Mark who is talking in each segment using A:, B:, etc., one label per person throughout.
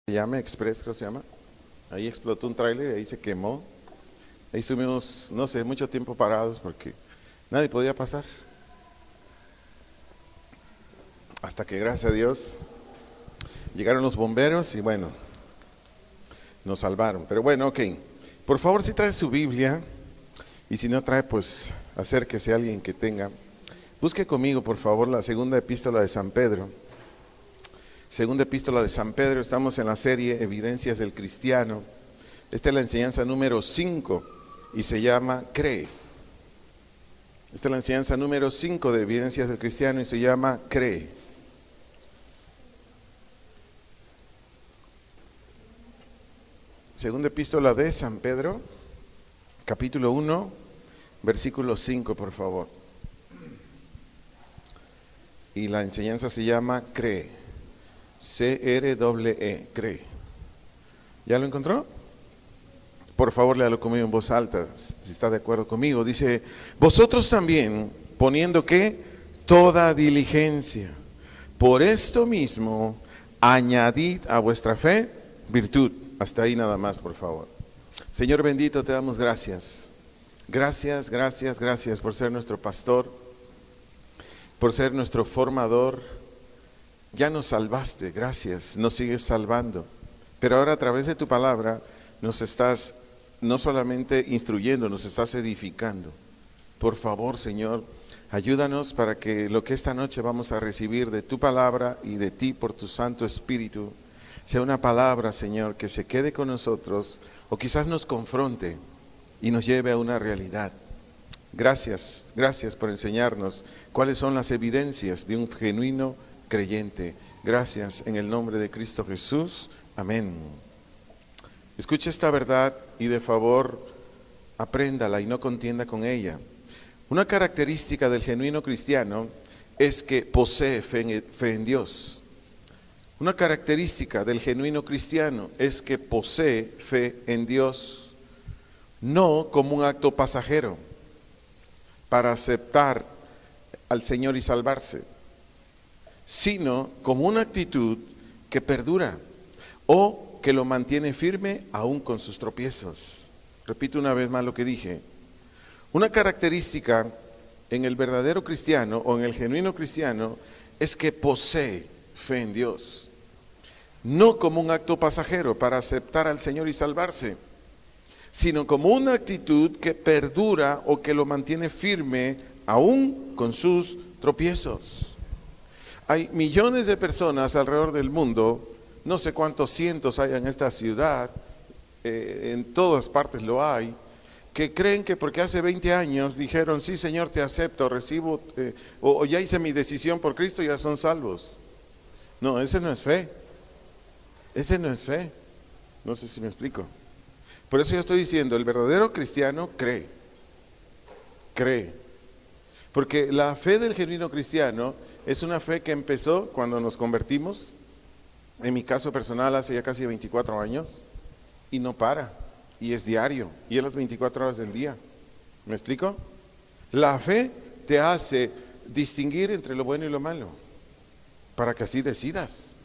A: Se llama Express, creo que se llama. Ahí explotó un tráiler y ahí se quemó. Ahí estuvimos, no sé, mucho tiempo parados porque nadie podía pasar. Hasta que gracias a Dios llegaron los bomberos y bueno, nos salvaron. Pero bueno, ok. Por favor, si trae su Biblia y si no trae, pues acérquese a alguien que tenga. Busque conmigo, por favor, la segunda epístola de San Pedro. Segunda epístola de San Pedro, estamos en la serie Evidencias del Cristiano. Esta es la enseñanza número 5 y se llama Cree. Esta es la enseñanza número 5 de Evidencias del Cristiano y se llama Cree. Segunda epístola de San Pedro, capítulo 1, versículo 5, por favor. Y la enseñanza se llama Cree. C-R-E-E, cree. ¿Ya lo encontró? Por favor, léalo conmigo en voz alta, si está de acuerdo conmigo. Dice, vosotros también, poniendo ¿qué? Toda diligencia. Por esto mismo, añadid a vuestra fe virtud. Hasta ahí nada más, por favor. Señor bendito, te damos gracias. Gracias, gracias, gracias por ser nuestro pastor, por ser nuestro formador. Ya nos salvaste, gracias, nos sigues salvando. Pero ahora a través de tu palabra nos estás no solamente instruyendo, nos estás edificando. Por favor, Señor, ayúdanos para que lo que esta noche vamos a recibir de tu palabra y de ti por tu Santo Espíritu, sea una palabra, Señor, que se quede con nosotros o quizás nos confronte y nos lleve a una realidad. Gracias, gracias por enseñarnos cuáles son las evidencias de un genuino creyente. Gracias en el nombre de Cristo Jesús. Amén. Escuche esta verdad y de favor apréndala y no contienda con ella. Una característica del genuino cristiano es que posee fe en Dios. Una característica del genuino cristiano es que posee fe en Dios, no como un acto pasajero para aceptar al Señor y salvarse, sino como una actitud que perdura o que lo mantiene firme aún con sus tropiezos. Repito una vez más lo que dije. Una característica en el verdadero cristiano o en el genuino cristiano es que posee fe en Dios, no como un acto pasajero para aceptar al Señor y salvarse, sino como una actitud que perdura o que lo mantiene firme aún con sus tropiezos. Hay millones de personas alrededor del mundo, no sé cuántos cientos hay en esta ciudad, en todas partes lo hay, que creen que porque hace 20 años dijeron, sí Señor te acepto, recibo, o ya hice mi decisión por Cristo, ya son salvos. No, ese no es fe, ese no es fe, no sé si me explico. Por eso yo estoy diciendo, el verdadero cristiano cree, porque la fe del genuino cristiano es una fe que empezó cuando nos convertimos, en mi caso personal hace ya casi 24 años, y no para, y es diario, y es las 24 horas del día. ¿Me explico? La fe te hace distinguir entre lo bueno y lo malo, para que así decidas.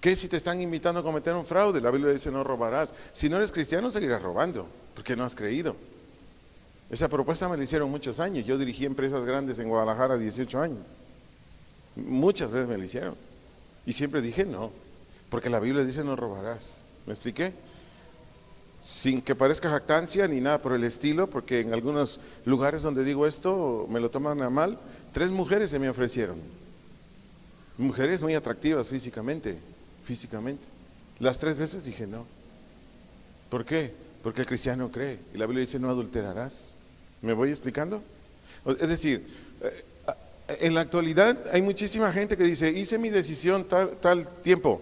A: ¿Qué si te están invitando a cometer un fraude? La Biblia dice no robarás. Si no eres cristiano seguirás robando, porque no has creído. Esa propuesta me la hicieron muchos años. Yo dirigí empresas grandes en Guadalajara 18 años. Muchas veces me la hicieron. Y siempre dije no, porque la Biblia dice no robarás. ¿Me expliqué? Sin que parezca jactancia ni nada por el estilo, porque en algunos lugares donde digo esto me lo toman a mal. 3 mujeres se me ofrecieron. Mujeres muy atractivas físicamente. Las 3 veces dije no. ¿Por qué? Porque el cristiano cree. Y la Biblia dice no adulterarás. ¿Me voy explicando? Es decir, en la actualidad hay muchísima gente que dice, hice mi decisión tal tiempo,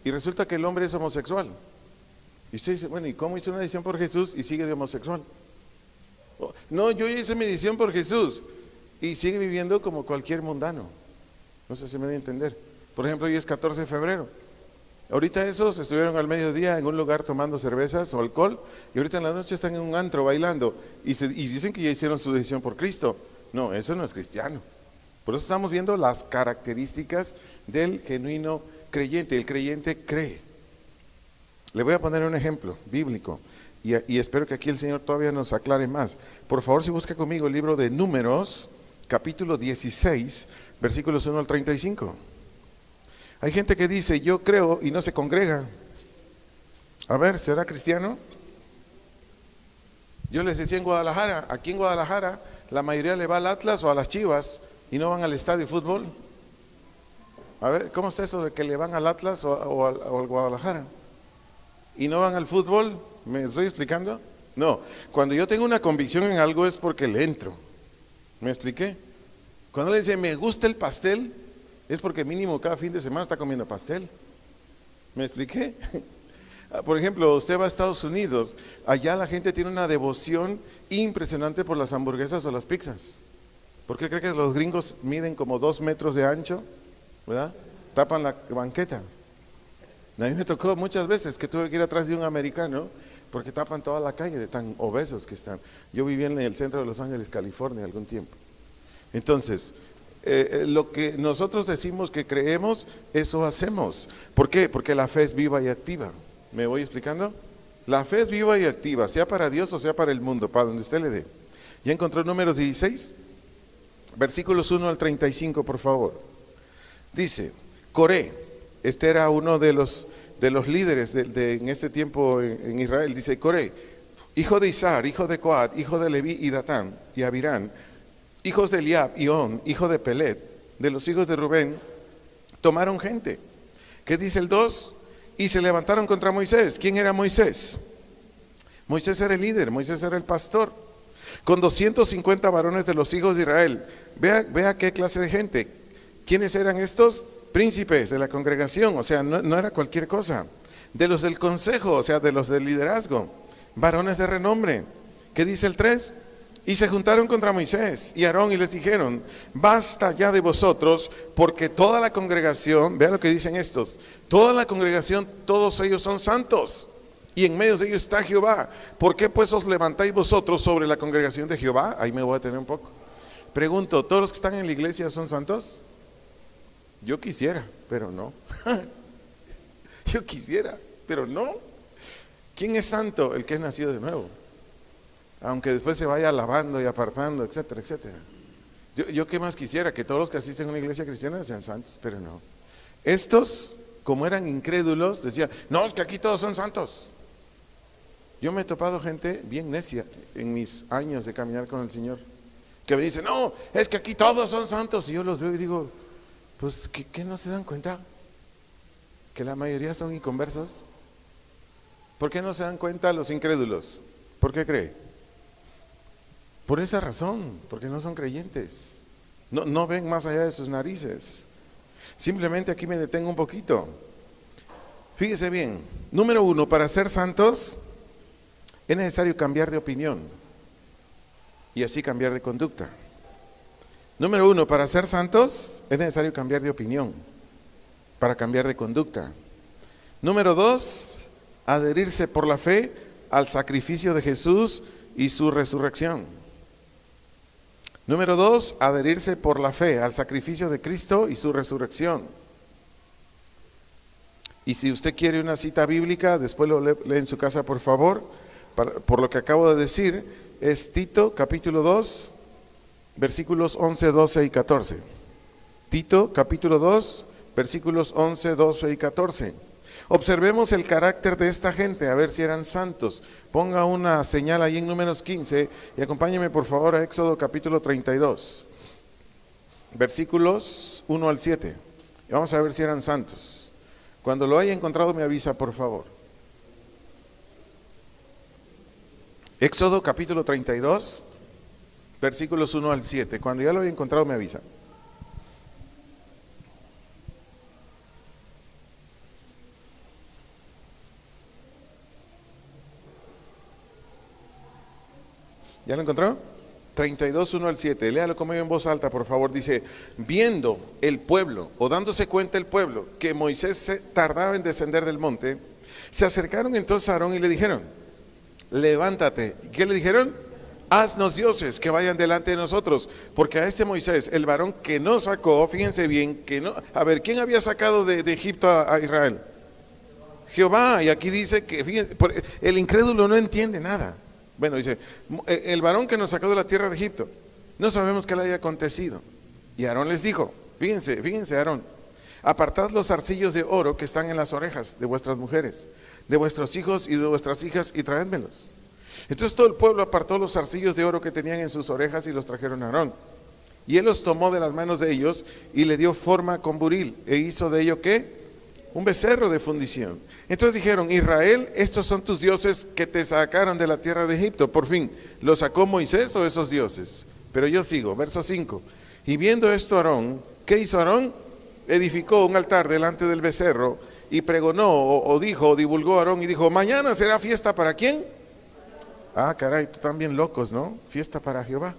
A: y resulta que el hombre es homosexual. Y usted dice, bueno, ¿y cómo hizo una decisión por Jesús y sigue de homosexual? No, yo hice mi decisión por Jesús y sigue viviendo como cualquier mundano. No sé si me da a entender. Por ejemplo, hoy es 14 de febrero. Ahorita esos estuvieron al mediodía en un lugar tomando cervezas o alcohol, y ahorita en la noche están en un antro bailando y dicen que ya hicieron su decisión por Cristo. No, eso no es cristiano. Por eso estamos viendo las características del genuino creyente, el creyente cree. Le voy a poner un ejemplo bíblico y espero que aquí el Señor todavía nos aclare más. Por favor, si busca conmigo el libro de Números, capítulo 16, versículos 1 al 35. Hay gente que dice, yo creo, y no se congrega. A ver, ¿será cristiano? Yo les decía en Guadalajara, aquí en Guadalajara, la mayoría le va al Atlas o a las Chivas y no van al estadio de fútbol. A ver, ¿cómo está eso de que le van al Atlas o al Guadalajara? ¿Y no van al fútbol? ¿Me estoy explicando? No, cuando yo tengo una convicción en algo es porque le entro. ¿Me expliqué? Cuando le dice, me gusta el pastel, es porque mínimo cada fin de semana está comiendo pastel. ¿Me expliqué? Por ejemplo, usted va a Estados Unidos, allá la gente tiene una devoción impresionante por las hamburguesas o las pizzas. ¿Por qué cree que los gringos miden como 2 metros de ancho? ¿Verdad? Tapan la banqueta. A mí me tocó muchas veces que tuve que ir atrás de un americano porque tapan toda la calle de tan obesos que están. Yo vivía en el centro de Los Ángeles, California, algún tiempo. Entonces, lo que nosotros decimos que creemos, eso hacemos. ¿Por qué? Porque la fe es viva y activa. ¿Me voy explicando? La fe es viva y activa, sea para Dios o sea para el mundo, para donde usted le dé. ¿Ya encontró Números 16? Versículos 1 al 35, por favor. Dice, Coré, este era uno de los líderes en ese tiempo en Israel. Dice, Coré, hijo de Izar, hijo de Coat, hijo de Leví y Datán y Abirán, hijos de Eliab y On, hijo de Pelet, de los hijos de Rubén, tomaron gente. ¿Qué dice el 2? Y se levantaron contra Moisés. ¿Quién era Moisés? Moisés era el líder, Moisés era el pastor. Con 250 varones de los hijos de Israel. Vea qué clase de gente. ¿Quiénes eran estos? Príncipes de la congregación, o sea, no era cualquier cosa. De los del consejo, o sea, de los del liderazgo. Varones de renombre. ¿Qué dice el 3? Y se juntaron contra Moisés y Aarón y les dijeron, basta ya de vosotros, porque toda la congregación, vean lo que dicen estos, toda la congregación, todos ellos son santos, y en medio de ellos está Jehová. ¿Por qué pues os levantáis vosotros sobre la congregación de Jehová? Ahí me voy a detener un poco. Pregunto, ¿todos los que están en la iglesia son santos? Yo quisiera, pero no. Yo quisiera, pero no. ¿Quién es santo? El que es nacido de nuevo. Aunque después se vaya alabando y apartando, etcétera, etcétera. Yo qué más quisiera, que todos los que asisten a una iglesia cristiana sean santos, pero no. Estos, como eran incrédulos, decían, no, es que aquí todos son santos. Yo me he topado gente bien necia en mis años de caminar con el Señor, que me dice, no, es que aquí todos son santos. Y yo los veo y digo, pues, ¿qué no se dan cuenta? Que la mayoría son inconversos. ¿Por qué no se dan cuenta los incrédulos? ¿Por qué cree? Por esa razón, porque no son creyentes, no ven más allá de sus narices. Simplemente aquí me detengo un poquito. Fíjese bien, número 1, para ser santos es necesario cambiar de opinión y así cambiar de conducta. Número 1, para ser santos es necesario cambiar de opinión para cambiar de conducta. Número 2, adherirse por la fe al sacrificio de Jesús y su resurrección. Número 2, adherirse por la fe al sacrificio de Cristo y su resurrección. Y si usted quiere una cita bíblica, después lo lee en su casa, por favor. Por lo que acabo de decir, es Tito capítulo 2, versículos 11, 12 y 14. Tito capítulo 2, versículos 11, 12 y 14. Observemos el carácter de esta gente, a ver si eran santos. Ponga una señal ahí en Números 15 y acompáñeme por favor a Éxodo capítulo 32, versículos 1 al 7. Y vamos a ver si eran santos. Cuando lo haya encontrado me avisa, por favor. Éxodo capítulo 32, versículos 1 al 7. Cuando ya lo haya encontrado me avisa. ¿Ya lo encontró? 32, 1 al 7. Léalo conmigo en voz alta, por favor. Dice, viendo el pueblo, o dándose cuenta el pueblo, que Moisés se tardaba en descender del monte, se acercaron entonces a Aarón y le dijeron, levántate. ¿Qué le dijeron? haznos dioses que vayan delante de nosotros, porque a este Moisés, el varón que nos sacó, fíjense bien, que no, a ver, ¿quién había sacado de Egipto a Israel? Jehová, y aquí dice que, fíjense, el incrédulo no entiende nada. Bueno, dice, el varón que nos sacó de la tierra de Egipto, no sabemos qué le haya acontecido. Y Aarón les dijo, fíjense Aarón, apartad los zarcillos de oro que están en las orejas de vuestras mujeres, de vuestros hijos y de vuestras hijas, y traédmelos. Entonces todo el pueblo apartó los zarcillos de oro que tenían en sus orejas y los trajeron a Aarón. Y él los tomó de las manos de ellos y le dio forma con buril, e hizo de ello, ¿qué? Un becerro de fundición. Entonces dijeron, Israel, estos son tus dioses que te sacaron de la tierra de Egipto. Por fin, ¿los sacó Moisés o esos dioses? Pero yo sigo, verso 5. Y viendo esto Aarón, ¿qué hizo Aarón? Edificó un altar delante del becerro y pregonó o divulgó Aarón y dijo, mañana será fiesta ¿para quién? Ah, caray, están bien locos, ¿no? Fiesta para Jehová.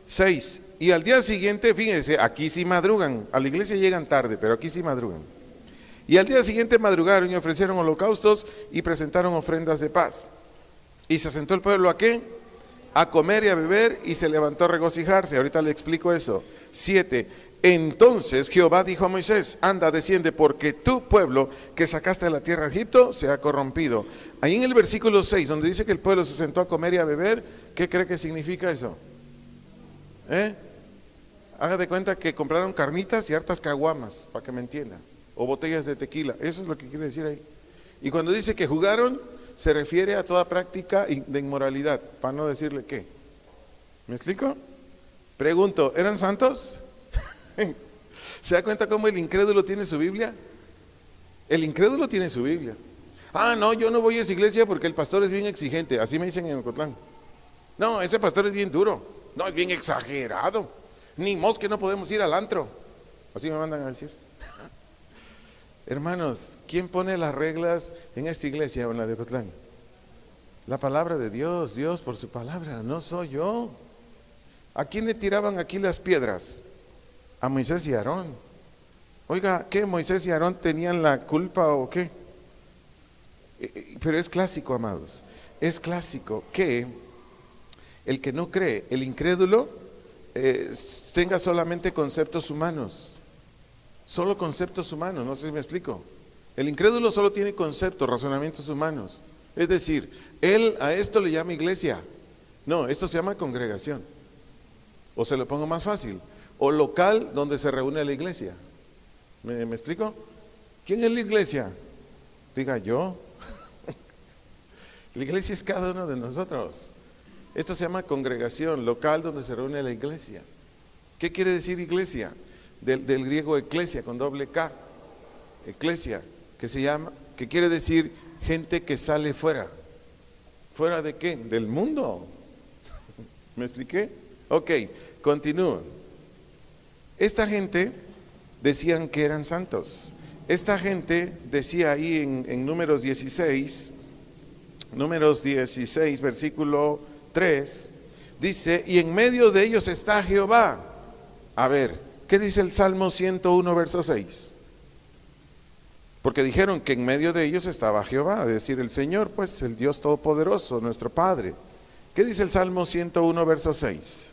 A: 6. Y al día siguiente, fíjense, aquí sí madrugan, a la iglesia llegan tarde, pero aquí sí madrugan. Y al día siguiente madrugaron y ofrecieron holocaustos y presentaron ofrendas de paz. Y se sentó el pueblo ¿a qué? A comer y a beber, y se levantó a regocijarse. Ahorita le explico eso. 7. Entonces Jehová dijo a Moisés, anda, desciende, porque tu pueblo que sacaste de la tierra de Egipto se ha corrompido. Ahí en el versículo 6, donde dice que el pueblo se sentó a comer y a beber, ¿qué cree que significa eso? Haga de cuenta que compraron carnitas y hartas caguamas, para que me entiendan, o botellas de tequila. Eso es lo que quiere decir ahí. Y cuando dice que jugaron, se refiere a toda práctica de inmoralidad, para no decirle qué. ¿Me explico? Pregunto, ¿eran santos? ¿Se da cuenta cómo el incrédulo tiene su Biblia? El incrédulo tiene su Biblia. Ah, no, yo no voy a esa iglesia porque el pastor es bien exigente. Así me dicen en Ocotlán. No, ese pastor es bien duro. No, es bien exagerado. Ni mos que no podemos ir al antro. Así me mandan a decir. Hermanos, ¿quién pone las reglas en esta iglesia o en la de Ocotlán? La palabra de Dios, Dios por su palabra, no soy yo. ¿A quién le tiraban aquí las piedras? A Moisés y Aarón. Oiga, ¿qué? ¿Moisés y Aarón tenían la culpa o qué? Pero es clásico, amados. Es clásico que el que no cree, el incrédulo, tenga solamente conceptos humanos. Solo conceptos humanos, no sé si me explico. El incrédulo solo tiene conceptos, razonamientos humanos. Es decir, él a esto le llama iglesia. No, esto se llama congregación. O se lo pongo más fácil, o local donde se reúne la iglesia. ¿Me explico? ¿Quién es la iglesia? Diga yo. La iglesia es cada uno de nosotros. Esto se llama congregación, local donde se reúne la iglesia. ¿Qué quiere decir iglesia? Del griego eclesia con doble K. Eclesia, que quiere decir gente que sale fuera. ¿Fuera de qué? Del mundo. ¿Me expliqué? Ok, continúo. Esta gente decían que eran santos. Esta gente decía ahí en Números 16, versículo 3, dice, y en medio de ellos está Jehová. A ver, ¿qué dice el Salmo 101, verso 6? Porque dijeron que en medio de ellos estaba Jehová, es decir, el Señor, pues el Dios Todopoderoso, nuestro Padre. ¿Qué dice el Salmo 101, verso 6?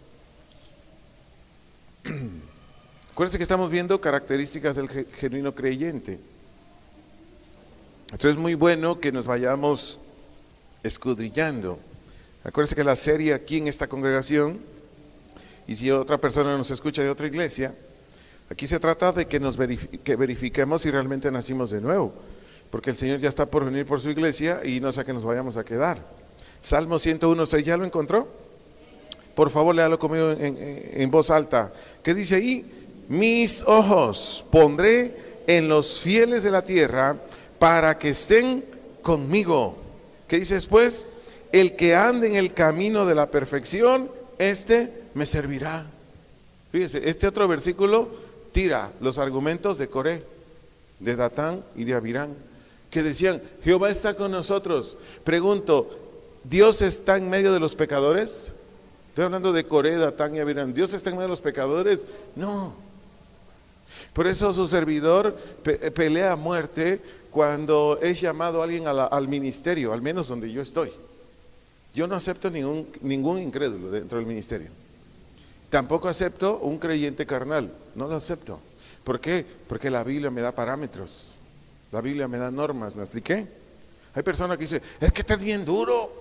A: Acuérdense que estamos viendo características del genuino creyente. Entonces es muy bueno que nos vayamos escudriñando. Acuérdense que la serie aquí en esta congregación, y si otra persona nos escucha de otra iglesia, aquí se trata de que verifiquemos si realmente nacimos de nuevo, porque el Señor ya está por venir por su iglesia y no sea que nos vayamos a quedar. Salmo 101:6, ¿ya lo encontró? Por favor, léalo conmigo en voz alta. ¿Qué dice ahí? Mis ojos pondré en los fieles de la tierra para que estén conmigo. ¿Qué dice después? El que ande en el camino de la perfección, este me servirá. Fíjese, este otro versículo tira los argumentos de Coré, de Datán y de Abirán, que decían, Jehová está con nosotros. Pregunto, ¿Dios está en medio de los pecadores? Estoy hablando de Coré, Datán y Abirán. ¿Dios está en medio de los pecadores? No. Por eso su servidor pelea a muerte cuando es llamado alguien al ministerio, al menos donde yo estoy. Yo no acepto ningún incrédulo dentro del ministerio. Tampoco acepto un creyente carnal, no lo acepto. ¿Por qué? Porque la Biblia me da parámetros, la Biblia me da normas, ¿me expliqué? Hay personas que dicen, es que estás bien duro,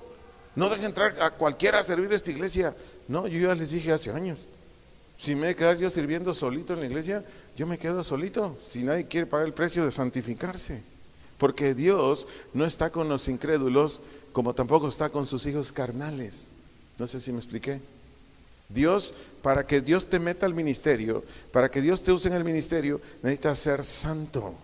A: no dejen entrar a cualquiera a servir a esta iglesia. No, yo ya les dije hace años, si me he de quedar yo sirviendo solito en la iglesia, yo me quedo solito, si nadie quiere pagar el precio de santificarse. Porque Dios no está con los incrédulos, como tampoco está con sus hijos carnales. No sé si me expliqué. Dios, para que Dios te meta al ministerio, para que Dios te use en el ministerio, necesitas ser santo.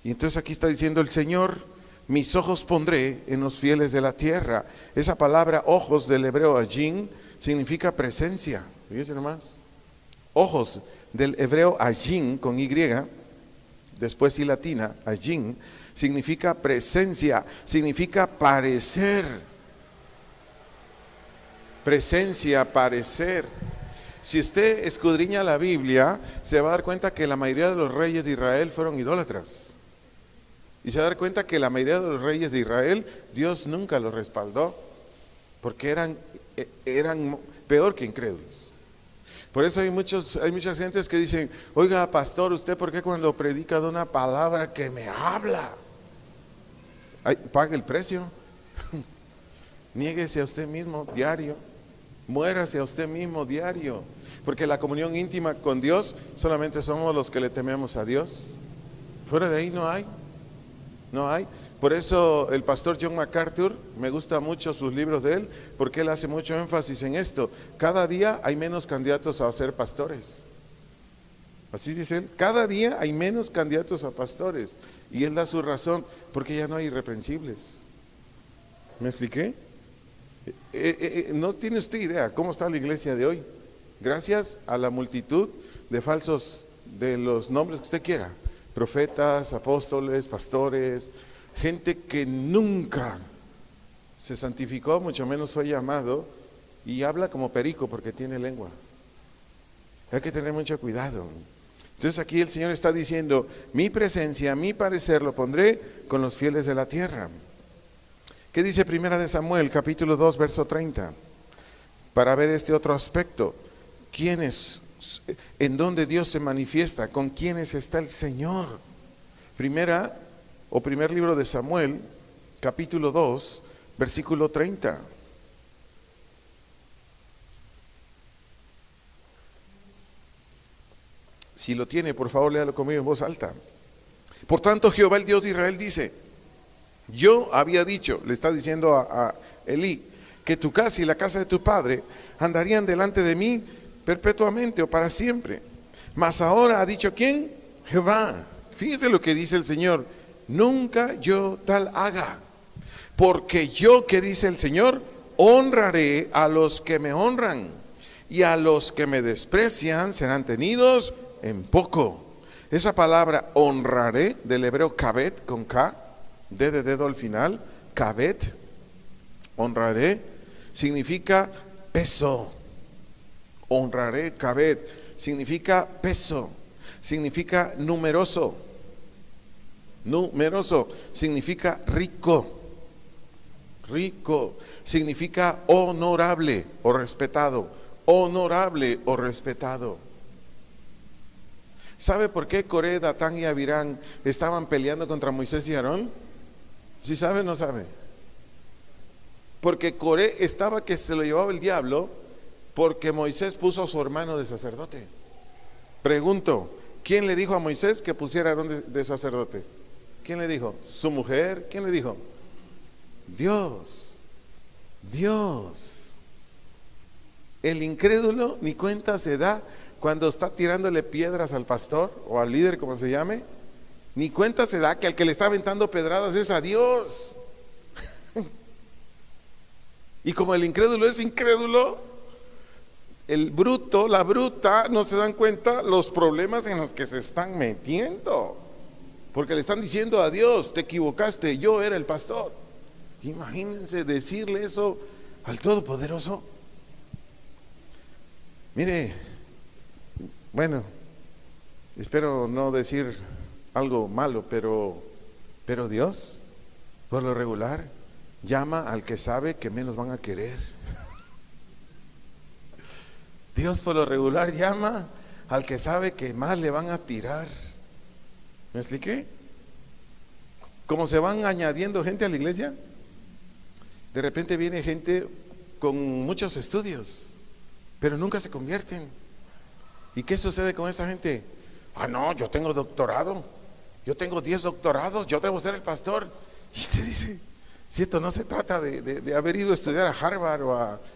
A: Y entonces aquí está diciendo el Señor, mis ojos pondré en los fieles de la tierra. Esa palabra ojos del hebreo ajin significa presencia. Fíjense nomás. Ojos del hebreo ajin con Y, después y latina, ajin, significa presencia, significa parecer. Presencia, parecer. Si usted escudriña la Biblia, se va a dar cuenta que la mayoría de los reyes de Israel fueron idólatras. Y se va a dar cuenta que la mayoría de los reyes de Israel, Dios nunca los respaldó, porque eran peor que incrédulos. Por eso hay muchas gentes que dicen, oiga pastor, ¿usted por qué cuando predica de una palabra que me habla? Pague el precio. Niéguese a usted mismo diario. Muérase a usted mismo diario, porque la comunión íntima con Dios solamente somos los que le tememos a Dios. Fuera de ahí no hay. Por eso el pastor John MacArthur, me gusta mucho sus libros de él, porque él hace mucho énfasis en esto. Cada día hay menos candidatos a ser pastores. Así dice él, cada día hay menos candidatos a pastores. Y él da su razón, porque ya no hay irreprensibles. ¿Me expliqué? No tiene usted idea cómo está la iglesia de hoy, gracias a la multitud de falsos, de los nombres que usted quiera, profetas, apóstoles, pastores, gente que nunca se santificó, mucho menos fue llamado, y habla como perico porque tiene lengua. Hay que tener mucho cuidado. Entonces aquí el Señor está diciendo, mi presencia, mi parecer lo pondré con los fieles de la tierra. ¿Qué dice Primera de Samuel, capítulo 2, verso 30? Para ver este otro aspecto. ¿En dónde Dios se manifiesta? ¿Con quiénes está el Señor? Primer libro de Samuel, capítulo 2, versículo 30. Si lo tiene, por favor, léalo conmigo en voz alta. Por tanto, Jehová, el Dios de Israel, dice, yo había dicho, le está diciendo a Elí, que tu casa y la casa de tu padre andarían delante de mí perpetuamente o para siempre. Mas ahora ha dicho ¿quién? Jehová. Fíjese lo que dice el Señor, nunca yo tal haga, porque yo, que dice el Señor, honraré a los que me honran, y a los que me desprecian serán tenidos en poco. Esa palabra honraré, del hebreo kabet con K, D de dedo al final, kabet, honraré, significa peso. Honraré, kabet, significa peso, significa numeroso. Numeroso significa rico. Rico significa honorable o respetado. Honorable o respetado. ¿Sabe por qué Coré, Datán y Abirán estaban peleando contra Moisés y Aarón? ¿Sí sabe o no sabe? Porque Coré estaba que se lo llevaba el diablo, porque Moisés puso a su hermano de sacerdote. Pregunto, ¿quién le dijo a Moisés que pusiera a Aarón de sacerdote? ¿Quién le dijo? ¿Su mujer? ¿Quién le dijo? Dios. Dios. El incrédulo ni cuenta se da cuando está tirándole piedras al pastor o al líder, como se llame. Ni cuenta se da que al que le está aventando pedradas es a Dios. Y como el incrédulo es incrédulo, el bruto, la bruta, no se dan cuenta los problemas en los que se están metiendo. Porque le están diciendo a Dios, te equivocaste, yo era el pastor. Imagínense decirle eso al Todopoderoso. Mire, bueno, espero no decir algo malo, pero Dios, por lo regular, llama al que sabe que menos van a querer. Dios por lo regular llama al que sabe que más le van a tirar. ¿Me expliqué? Como se van añadiendo gente a la iglesia, de repente viene gente con muchos estudios, pero nunca se convierten. ¿Y qué sucede con esa gente? Ah, no, yo tengo doctorado, yo tengo 10 doctorados, yo debo ser el pastor. Y usted dice, si esto no se trata de haber ido a estudiar a Harvard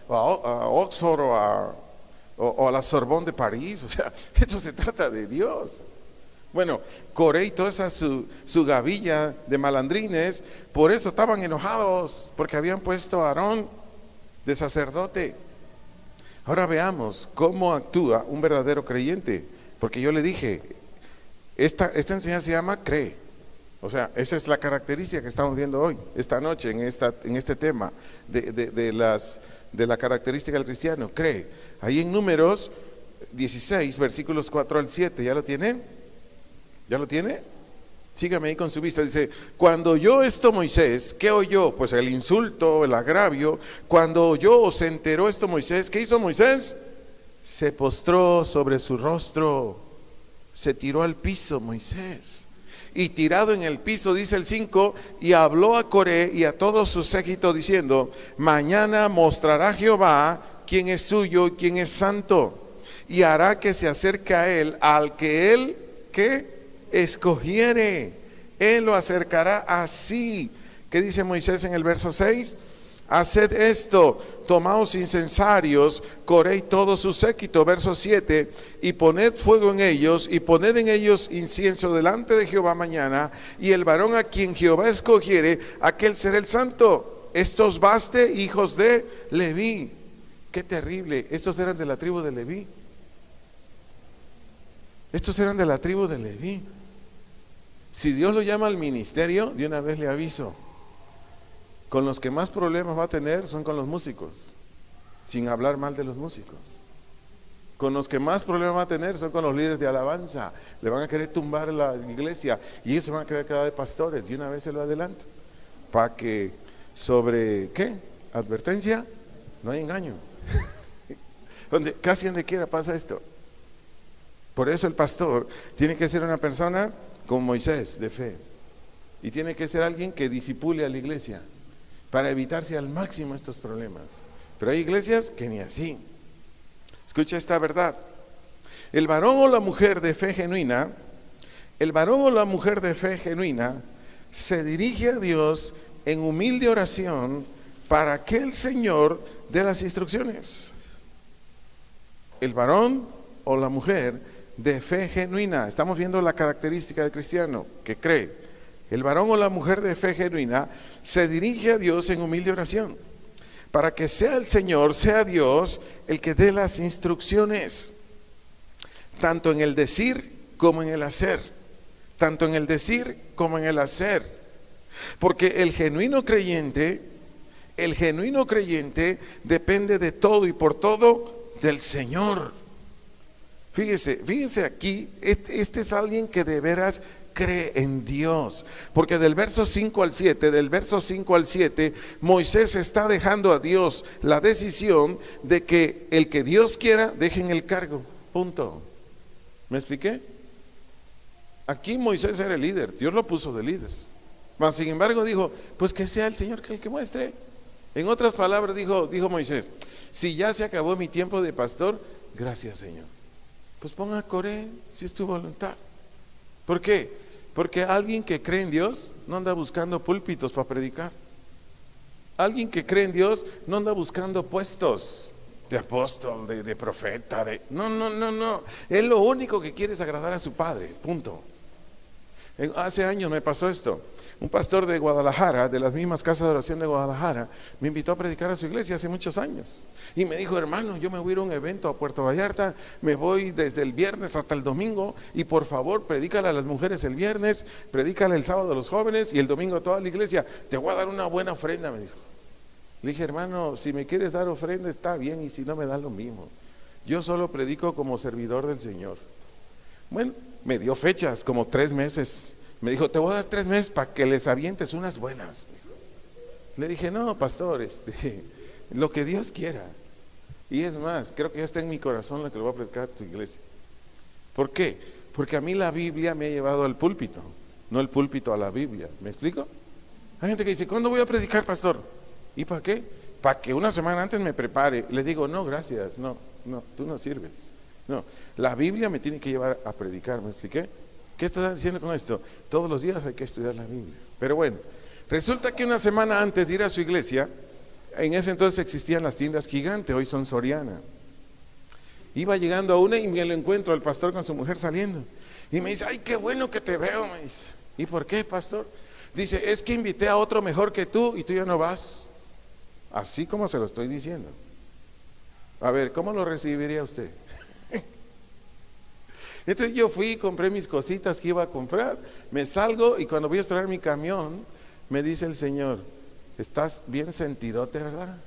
A: a Oxford o a la Sorbonne de París, o sea, esto se trata de Dios. Bueno, Coré y toda esa su gavilla de malandrines, por eso estaban enojados, porque habían puesto a Aarón de sacerdote. Ahora veamos cómo actúa un verdadero creyente, porque yo le dije, esta enseñanza se llama cree. O sea, esa es la característica que estamos viendo hoy, esta noche, en este tema de la característica del cristiano, cree. Ahí en Números 16, versículos 4 al 7, ¿ya lo tiene? ¿Ya lo tiene? Sígame ahí con su vista. Dice, cuando oyó esto Moisés, ¿qué oyó? Pues el insulto, el agravio. Cuando oyó o se enteró esto Moisés, ¿qué hizo Moisés? Se postró sobre su rostro, se tiró al piso Moisés. Y tirado en el piso, dice el 5, y habló a Coré y a todo su séquito diciendo, mañana mostrará Jehová quién es suyo y quién es santo, y hará que se acerque a él al que él, ¿qué? Escogiere, él lo acercará así. ¿Qué dice Moisés en el verso 6? Haced esto, tomaos incensarios, Coré y todo su séquito, verso 7, y poned fuego en ellos, y poned en ellos incienso delante de Jehová mañana, y el varón a quien Jehová escogiere, aquel será el santo. Estos baste, hijos de Leví. Qué terrible, estos eran de la tribu de Leví. Estos eran de la tribu de Leví. Si Dios lo llama al ministerio, de una vez le aviso, con los que más problemas va a tener son con los músicos, sin hablar mal de los músicos. Con los que más problemas va a tener son con los líderes de alabanza. Le van a querer tumbar la iglesia y ellos se van a querer quedar de pastores. Y una vez se lo adelanto, para que sobre, ¿qué? Advertencia, no hay engaño. Casi donde quiera pasa esto. Por eso el pastor tiene que ser una persona como Moisés, de fe. Y tiene que ser alguien que disipule a la iglesia para evitarse al máximo estos problemas. Pero hay iglesias que ni así. Escucha esta verdad. El varón o la mujer de fe genuina, se dirige a Dios en humilde oración para que el Señor dé las instrucciones. El varón o la mujer de fe genuina, estamos viendo la característica del cristiano que cree. El varón o la mujer de fe genuina se dirige a Dios en humilde oración para que sea el Señor, sea Dios el que dé las instrucciones, tanto en el decir como en el hacer, tanto en el decir como en el hacer, porque el genuino creyente depende de todo y por todo del Señor. Fíjese aquí, este es alguien que de veras cree en Dios, porque del verso 5 al 7, Moisés está dejando a Dios la decisión de que el que Dios quiera dejen el cargo, punto. ¿Me expliqué? Aquí Moisés era el líder, Dios lo puso de líder, mas sin embargo dijo, pues que sea el Señor el que muestre. En otras palabras dijo Moisés, si ya se acabó mi tiempo de pastor, gracias Señor, pues ponga a Coré si es tu voluntad. ¿Por qué? Porque alguien que cree en Dios no anda buscando púlpitos para predicar. Alguien que cree en Dios no anda buscando puestos de apóstol, de profeta, no. Él lo único que quiere es agradar a su Padre, punto. Hace años me pasó esto. Un pastor de Guadalajara, de las mismas casas de oración de Guadalajara, me invitó a predicar a su iglesia hace muchos años. Y me dijo, hermano, yo me voy a ir a un evento a Puerto Vallarta, me voy desde el viernes hasta el domingo, y por favor, predícale a las mujeres el viernes, predícale el sábado a los jóvenes, y el domingo a toda la iglesia. Te voy a dar una buena ofrenda, me dijo. Le dije, hermano, si me quieres dar ofrenda está bien, y si no me da lo mismo. Yo solo predico como servidor del Señor. Bueno, me dio fechas, como 3 meses. Me dijo, te voy a dar 3 meses para que les avientes unas buenas. Le dije, no, pastor, lo que Dios quiera. Y es más, creo que ya está en mi corazón lo que le voy a predicar a tu iglesia. ¿Por qué? Porque a mí la Biblia me ha llevado al púlpito, no el púlpito a la Biblia. ¿Me explico? Hay gente que dice, ¿cuándo voy a predicar, pastor? ¿Y para qué? Para que una semana antes me prepare. Le digo, no, gracias, no, tú no sirves. No, la Biblia me tiene que llevar a predicar. ¿Me expliqué? ¿Qué estás diciendo con esto? Todos los días hay que estudiar la Biblia. Pero bueno, resulta que una semana antes de ir a su iglesia, en ese entonces existían las tiendas gigantes, hoy son Soriana. Iba llegando a una y me lo encuentro al pastor con su mujer saliendo. Y me dice, ay, qué bueno que te veo, me dice. ¿Y por qué, pastor? Dice, es que invité a otro mejor que tú y tú ya no vas. Así como se lo estoy diciendo. A ver, ¿cómo lo recibiría usted? Entonces yo fui, compré mis cositas que iba a comprar, me salgo y cuando voy a traer mi camión, me dice el Señor, estás bien sentidote, ¿verdad?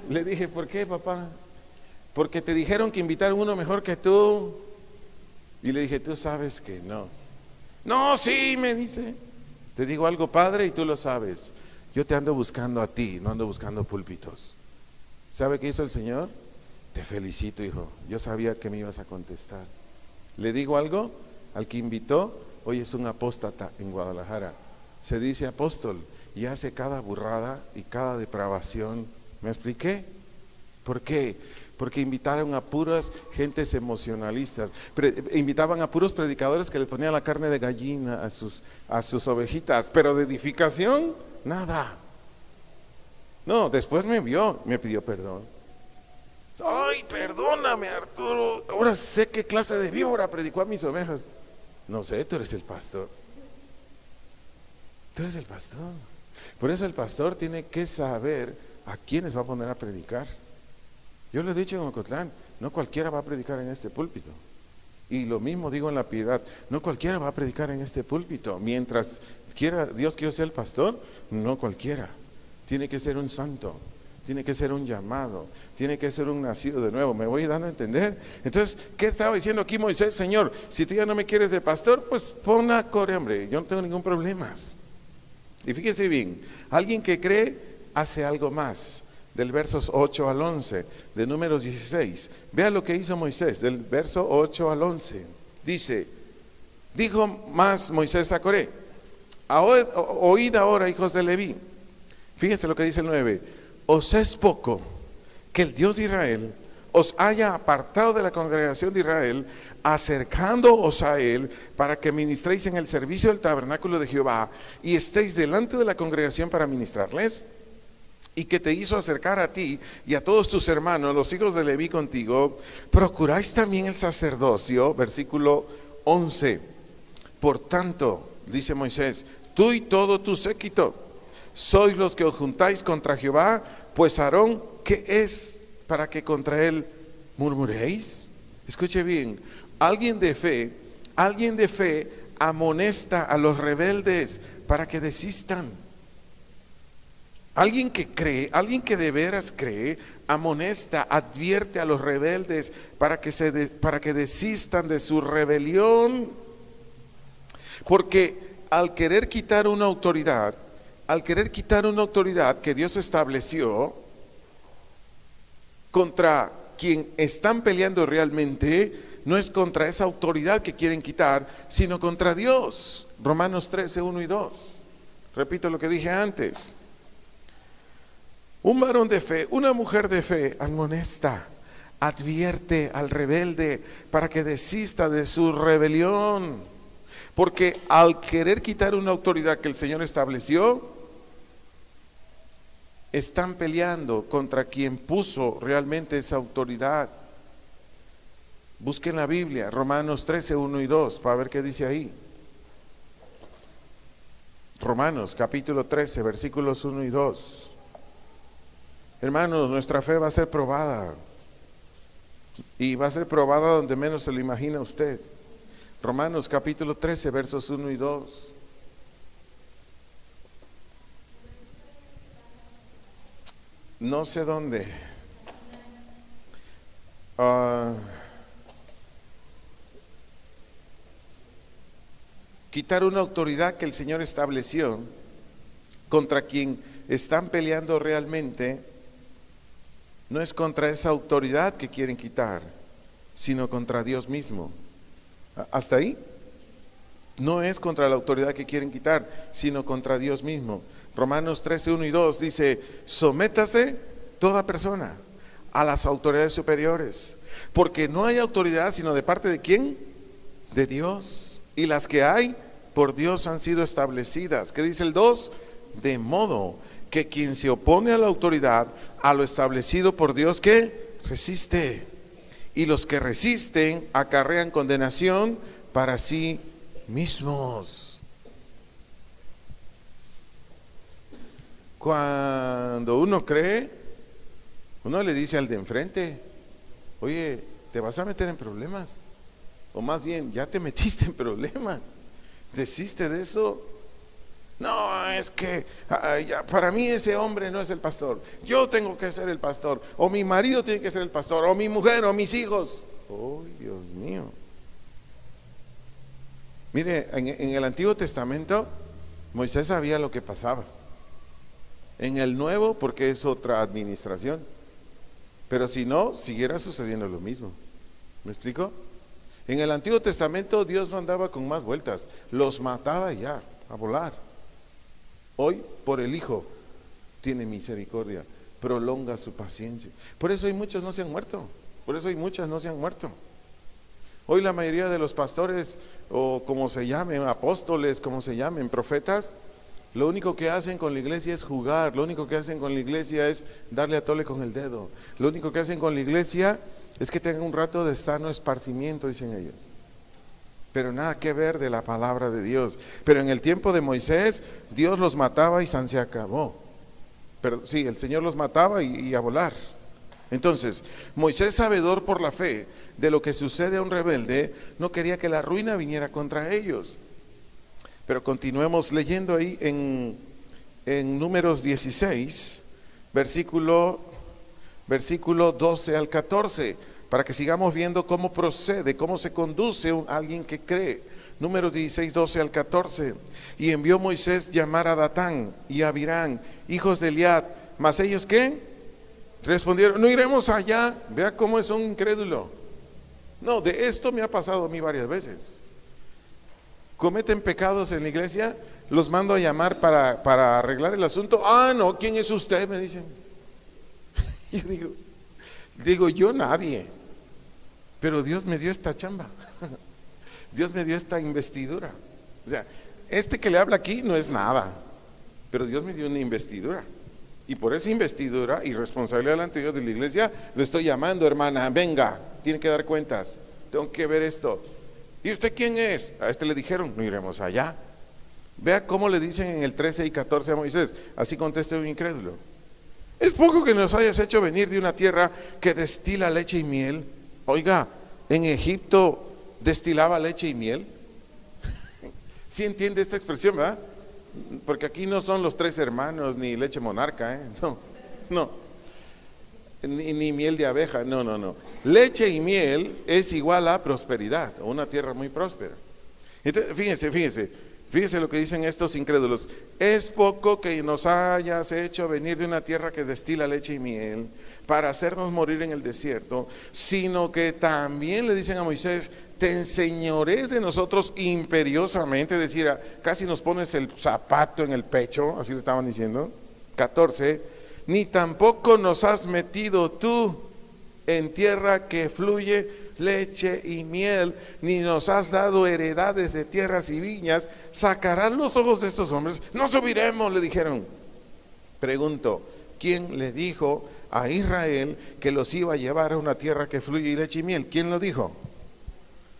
A: Le dije, ¿por qué, papá? Porque te dijeron que invitaron uno mejor que tú. Y le dije, tú sabes que no. No, sí, me dice. Te digo algo, padre, y tú lo sabes. Yo te ando buscando a ti, no ando buscando púlpitos. ¿Sabe qué hizo el Señor? Te felicito, hijo. Yo sabía que me ibas a contestar. Le digo algo, al que invitó, hoy es un apóstata en Guadalajara. Se dice apóstol y hace cada burrada y cada depravación. ¿Me expliqué? ¿Por qué? Porque invitaron a puras gentes emocionalistas. Invitaban a puros predicadores que les ponían la carne de gallina a sus ovejitas, pero de edificación, nada. No, después me vio, me pidió perdón. Ay, perdóname, Arturo, ahora sé qué clase de víbora predicó a mis ovejas. No sé, tú eres el pastor. Tú eres el pastor. Por eso el pastor tiene que saber a quiénes va a poner a predicar. Yo le he dicho en Ocotlán, no cualquiera va a predicar en este púlpito. Y lo mismo digo en La Piedad, no cualquiera va a predicar en este púlpito. Mientras quiera Dios que yo sea el pastor, no cualquiera. Tiene que ser un santo, tiene que ser un llamado, tiene que ser un nacido de nuevo. ¿Me voy dando a entender? Entonces, ¿qué estaba diciendo aquí Moisés? Señor, si tú ya no me quieres de pastor, pues pon a Core, hombre, yo no tengo ningún problema. Y fíjese bien, alguien que cree hace algo más. Del versos 8 al 11, de Números 16. Vea lo que hizo Moisés, del verso 8 al 11. Dice, dijo más Moisés a Coré, oíd ahora, hijos de Leví. Fíjense lo que dice el 9. Os es poco que el Dios de Israel os haya apartado de la congregación de Israel, acercándoos a él para que ministréis en el servicio del tabernáculo de Jehová y estéis delante de la congregación para ministrarles. Y que te hizo acercar a ti y a todos tus hermanos, los hijos de Leví contigo, procuráis también el sacerdocio, versículo 11. Por tanto, dice Moisés, tú y todo tu séquito, sois los que os juntáis contra Jehová, pues Aarón, ¿qué es para que contra él murmuréis? Escuche bien, alguien de fe amonesta a los rebeldes para que desistan. Alguien que cree, alguien que de veras cree, amonesta, advierte a los rebeldes para que desistan de su rebelión. Porque al querer quitar una autoridad que Dios estableció contra quien están peleando realmente, no es contra esa autoridad que quieren quitar, sino contra Dios. Romanos 13, 1 y 2. Repito lo que dije antes. Un varón de fe, una mujer de fe, amonesta, advierte al rebelde para que desista de su rebelión. Porque al querer quitar una autoridad que el Señor estableció, están peleando contra quien puso realmente esa autoridad. Busquen la Biblia, Romanos 13, 1 y 2, para ver qué dice ahí. Romanos capítulo 13, versículos 1 y 2. Hermanos, nuestra fe va a ser probada. Y va a ser probada donde menos se lo imagina usted. Romanos capítulo 13, versos 1 y 2. No sé dónde. Quitar una autoridad que el Señor estableció Contra quien están peleando realmente no es contra esa autoridad que quieren quitar, sino contra Dios mismo. ¿Hasta ahí? No es contra la autoridad que quieren quitar, sino contra Dios mismo. Romanos 13, 1 y 2 dice: sométase toda persona a las autoridades superiores, porque no hay autoridad sino de parte de ¿quién? De Dios, y las que hay por Dios han sido establecidas. ¿Qué dice el 2? De modo que quien se opone a la autoridad, a lo establecido por Dios, ¿qué? Resiste. Y los que resisten acarrean condenación para sí mismos. Cuando uno cree, uno le dice al de enfrente: oye, te vas a meter en problemas, o más bien, ya te metiste en problemas, desiste de eso. No, es que para mí ese hombre no es el pastor, yo tengo que ser el pastor, o mi marido tiene que ser el pastor, o mi mujer, o mis hijos. Oh, Dios mío. Mire, en el Antiguo Testamento Moisés sabía lo que pasaba. En el Nuevo, porque es otra administración, pero si no, siguiera sucediendo lo mismo. ¿Me explico? En el Antiguo Testamento Dios no andaba con más vueltas, los mataba ya, a volar. Hoy, por el Hijo, tiene misericordia, prolonga su paciencia. Por eso hay muchos no se han muerto, por eso hay muchas no se han muerto. Hoy la mayoría de los pastores, o como se llamen, apóstoles, como se llamen, profetas, lo único que hacen con la iglesia es jugar, lo único que hacen con la iglesia es darle a tole con el dedo, lo único que hacen con la iglesia es que tengan un rato de sano esparcimiento, dicen ellos, pero nada que ver de la palabra de Dios. Pero en el tiempo de Moisés, Dios los mataba y se acabó. Pero sí, el Señor los mataba y a volar. Entonces, Moisés, sabedor por la fe de lo que sucede a un rebelde, no quería que la ruina viniera contra ellos. Pero continuemos leyendo ahí en Números 16, versículo 12 al 14, para que sigamos viendo cómo procede, cómo se conduce alguien que cree. Números 16, 12 al 14. Y envió Moisés llamar a Datán y a Abirán, hijos de Eliad, mas ellos ¿qué? Respondieron: no iremos allá. Vea cómo es un incrédulo. No, de esto me ha pasado a mí varias veces. Cometen pecados en la iglesia, los mando a llamar para arreglar el asunto. Ah, no, ¿quién es usted? Me dicen. Yo digo, yo nadie, pero Dios me dio esta chamba. Dios me dio esta investidura. O sea, este que le habla aquí no es nada, pero Dios me dio una investidura. Y por esa investidura y responsabilidad delante de Dios de la iglesia, lo estoy llamando: hermana, venga, tiene que dar cuentas, tengo que ver esto. ¿Y usted quién es? A este le dijeron: no iremos allá. Vea cómo le dicen en el 13 y 14 a Moisés. Así contesta un incrédulo: es poco que nos hayas hecho venir de una tierra que destila leche y miel. Oiga, en Egipto destilaba leche y miel. ¿Sí entiende esta expresión, verdad? Porque aquí no son los 3 hermanos ni leche monarca, no, ni miel de abeja, no. Leche y miel es igual a prosperidad, o una tierra muy próspera. Entonces, fíjense lo que dicen estos incrédulos: es poco que nos hayas hecho venir de una tierra que destila leche y miel para hacernos morir en el desierto, sino que también le dicen a Moisés: te enseñorees de nosotros imperiosamente. Es decir, casi nos pones el zapato en el pecho, así le estaban diciendo. 14, ni tampoco nos has metido tú en tierra que fluye leche y miel, ni nos has dado heredades de tierras y viñas. ¿Sacarán los ojos de estos hombres? No subiremos, le dijeron. Pregunto: ¿quién le dijo a Israel que los iba a llevar a una tierra que fluye leche y miel? ¿Quién lo dijo?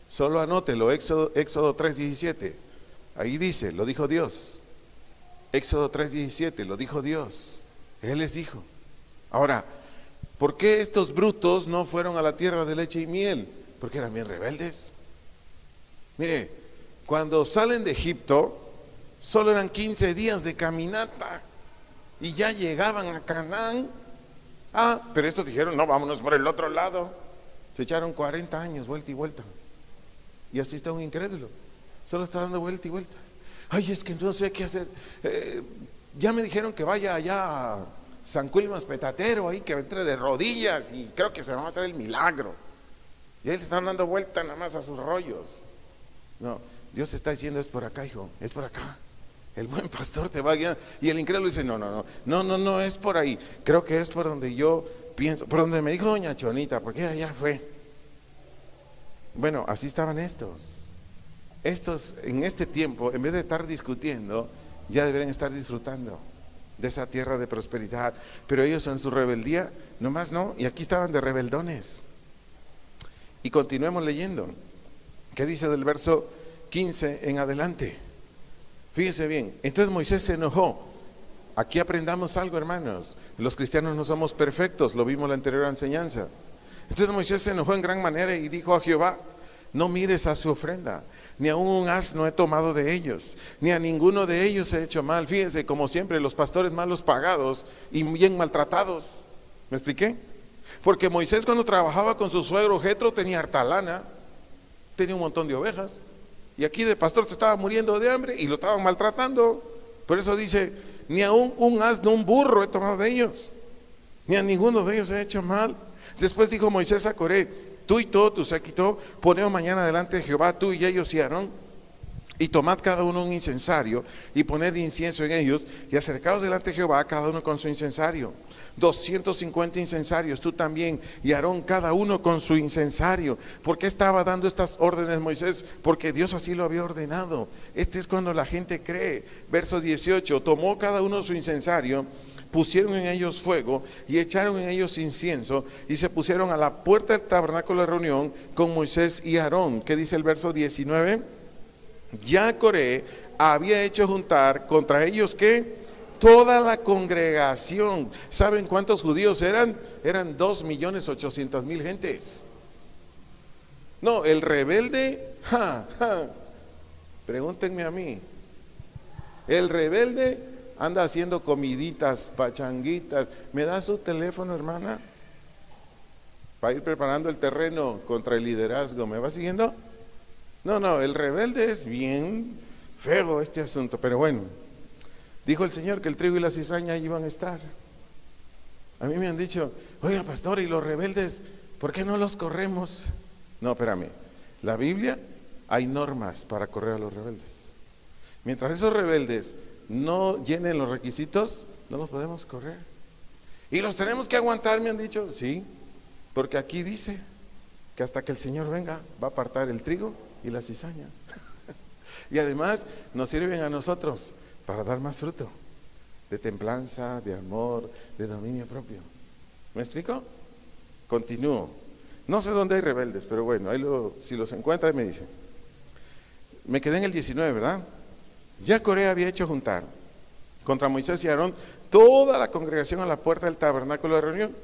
A: Solo anótelo, Éxodo 3:17. Ahí dice, lo dijo Dios. Éxodo 3:17, lo dijo Dios. Él les dijo. Ahora, ¿por qué estos brutos no fueron a la tierra de leche y miel? Porque eran bien rebeldes. Mire, cuando salen de Egipto, solo eran 15 días de caminata y ya llegaban a Canaán. Pero estos dijeron: no, vámonos por el otro lado. Se echaron 40 años, vuelta y vuelta. Y así está un incrédulo, solo está dando vuelta y vuelta. Ay, es que no sé qué hacer. ya me dijeron que vaya allá a San Quilmas Petatero, ahí que entre de rodillas y creo que se va a hacer el milagro. Y ahí le están dando vuelta nada más a sus rollos. No, Dios está diciendo, es por acá, hijo, es por acá. El buen pastor te va a guiar. Y el incrédulo dice, no es por ahí. Creo que es por donde yo pienso, por donde me dijo doña Chonita, porque allá fue. Bueno, así estaban estos. Estos en este tiempo, en vez de estar discutiendo, ya deberían estar disfrutando de esa tierra de prosperidad. Pero ellos en su rebeldía, nomás no, y aquí estaban de rebeldones. Y continuemos leyendo. ¿Qué dice del verso 15 en adelante? Fíjese bien, entonces Moisés se enojó. Aquí aprendamos algo, hermanos. Los cristianos no somos perfectos, lo vimos en la anterior enseñanza. Entonces Moisés se enojó en gran manera y dijo a Jehová, no mires a su ofrenda, ni aun un asno he tomado de ellos, ni a ninguno de ellos he hecho mal. Fíjense, como siempre, los pastores malos pagados y bien maltratados. ¿Me expliqué? Porque Moisés cuando trabajaba con su suegro Jetro tenía harta lana, tenía un montón de ovejas, y aquí de pastor se estaba muriendo de hambre y lo estaban maltratando. Por eso dice, ni aun un asno, un burro he tomado de ellos, ni a ninguno de ellos he hecho mal. Después dijo Moisés a Coré, tú y todo tu séquito, poneos mañana delante de Jehová, tú y ellos y Aarón, y tomad cada uno un incensario, y poned incienso en ellos, y acercaos delante de Jehová, cada uno con su incensario. 250 incensarios, tú también, y Aarón, cada uno con su incensario. ¿Por qué estaba dando estas órdenes Moisés? Porque Dios así lo había ordenado. Este es cuando la gente cree. Verso 18, tomó cada uno su incensario, pusieron en ellos fuego y echaron en ellos incienso y se pusieron a la puerta del tabernáculo de reunión con Moisés y Aarón. ¿Qué dice el verso 19? Ya Coré había hecho juntar contra ellos ¿qué? Toda la congregación. ¿Saben cuántos judíos eran? Eran 2.800.000 gentes. No, el rebelde, pregúntenme a mí. El rebelde anda haciendo comiditas, pachanguitas. ¿Me da su teléfono, hermana? Para ir preparando el terreno contra el liderazgo. ¿Me va siguiendo? No, el rebelde es bien feo este asunto. Pero bueno, dijo el Señor que el trigo y la cizaña iban a estar. A mí me han dicho, oiga pastor, ¿y los rebeldes, por qué no los corremos? No, espérame. La Biblia, hay normas para correr a los rebeldes. Mientras esos rebeldes no llenen los requisitos, no los podemos correr. Y los tenemos que aguantar, me han dicho. Sí, porque aquí dice que hasta que el Señor venga va a apartar el trigo y la cizaña. Y además nos sirven a nosotros para dar más fruto de templanza, de amor, de dominio propio. ¿Me explico? Continúo. No sé dónde hay rebeldes, pero bueno, ahí si los encuentra me dicen. Me quedé en el 19, ¿verdad? Ya Coré había hecho juntar contra Moisés y Aarón toda la congregación a la puerta del tabernáculo de reunión.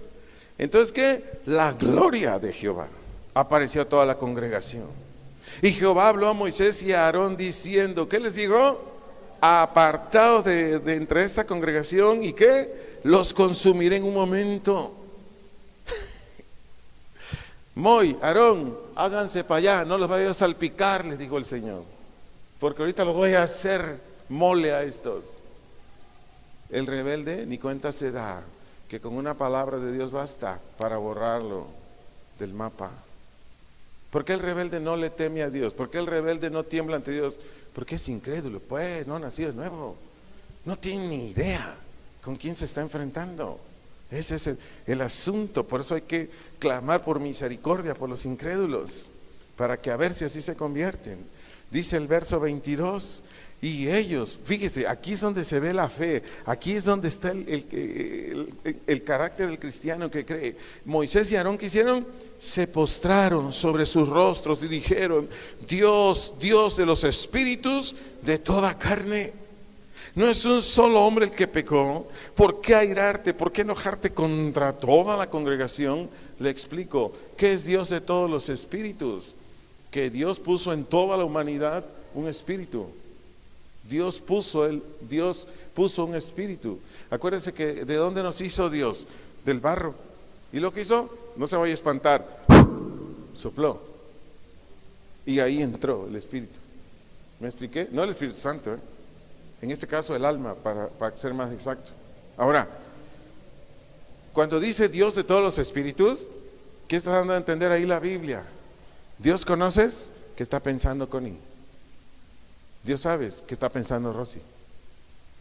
A: Entonces, ¿qué? La gloria de Jehová apareció a toda la congregación. Y Jehová habló a Moisés y a Aarón diciendo, ¿qué les digo? Apartados de entre esta congregación y ¿qué? Los consumiré en un momento. Moy, Aarón, háganse para allá, no los vaya a salpicar, les dijo el Señor, porque ahorita los voy a hacer mole a estos. El rebelde ni cuenta se da que con una palabra de Dios basta para borrarlo del mapa. ¿Por qué el rebelde no le teme a Dios? ¿Por qué el rebelde no tiembla ante Dios? Porque es incrédulo, pues, no ha nacido de nuevo, no tiene ni idea con quién se está enfrentando. Ese es el asunto. Por eso hay que clamar por misericordia por los incrédulos, para que a ver si así se convierten. Dice el verso 22, y ellos, fíjese, aquí es donde se ve la fe, aquí es donde está el carácter del cristiano que cree. Moisés y Aarón, ¿qué hicieron? Se postraron sobre sus rostros y dijeron, Dios, Dios de los espíritus de toda carne, no es un solo hombre el que pecó. ¿Por qué airarte? ¿Por qué enojarte contra toda la congregación? Le explico, ¿qué es Dios de todos los espíritus? Que Dios puso en toda la humanidad un espíritu. Dios puso un espíritu. Acuérdense que ¿de dónde nos hizo Dios? Del barro. ¿Y lo que hizo? No se vaya a espantar. Sopló. Y ahí entró el espíritu. ¿Me expliqué? No el Espíritu Santo, En este caso el alma, para ser más exacto. Ahora, cuando dice Dios de todos los espíritus, ¿qué está dando a entender ahí la Biblia? Dios conoces qué está pensando Connie. Dios sabes qué está pensando Rosy.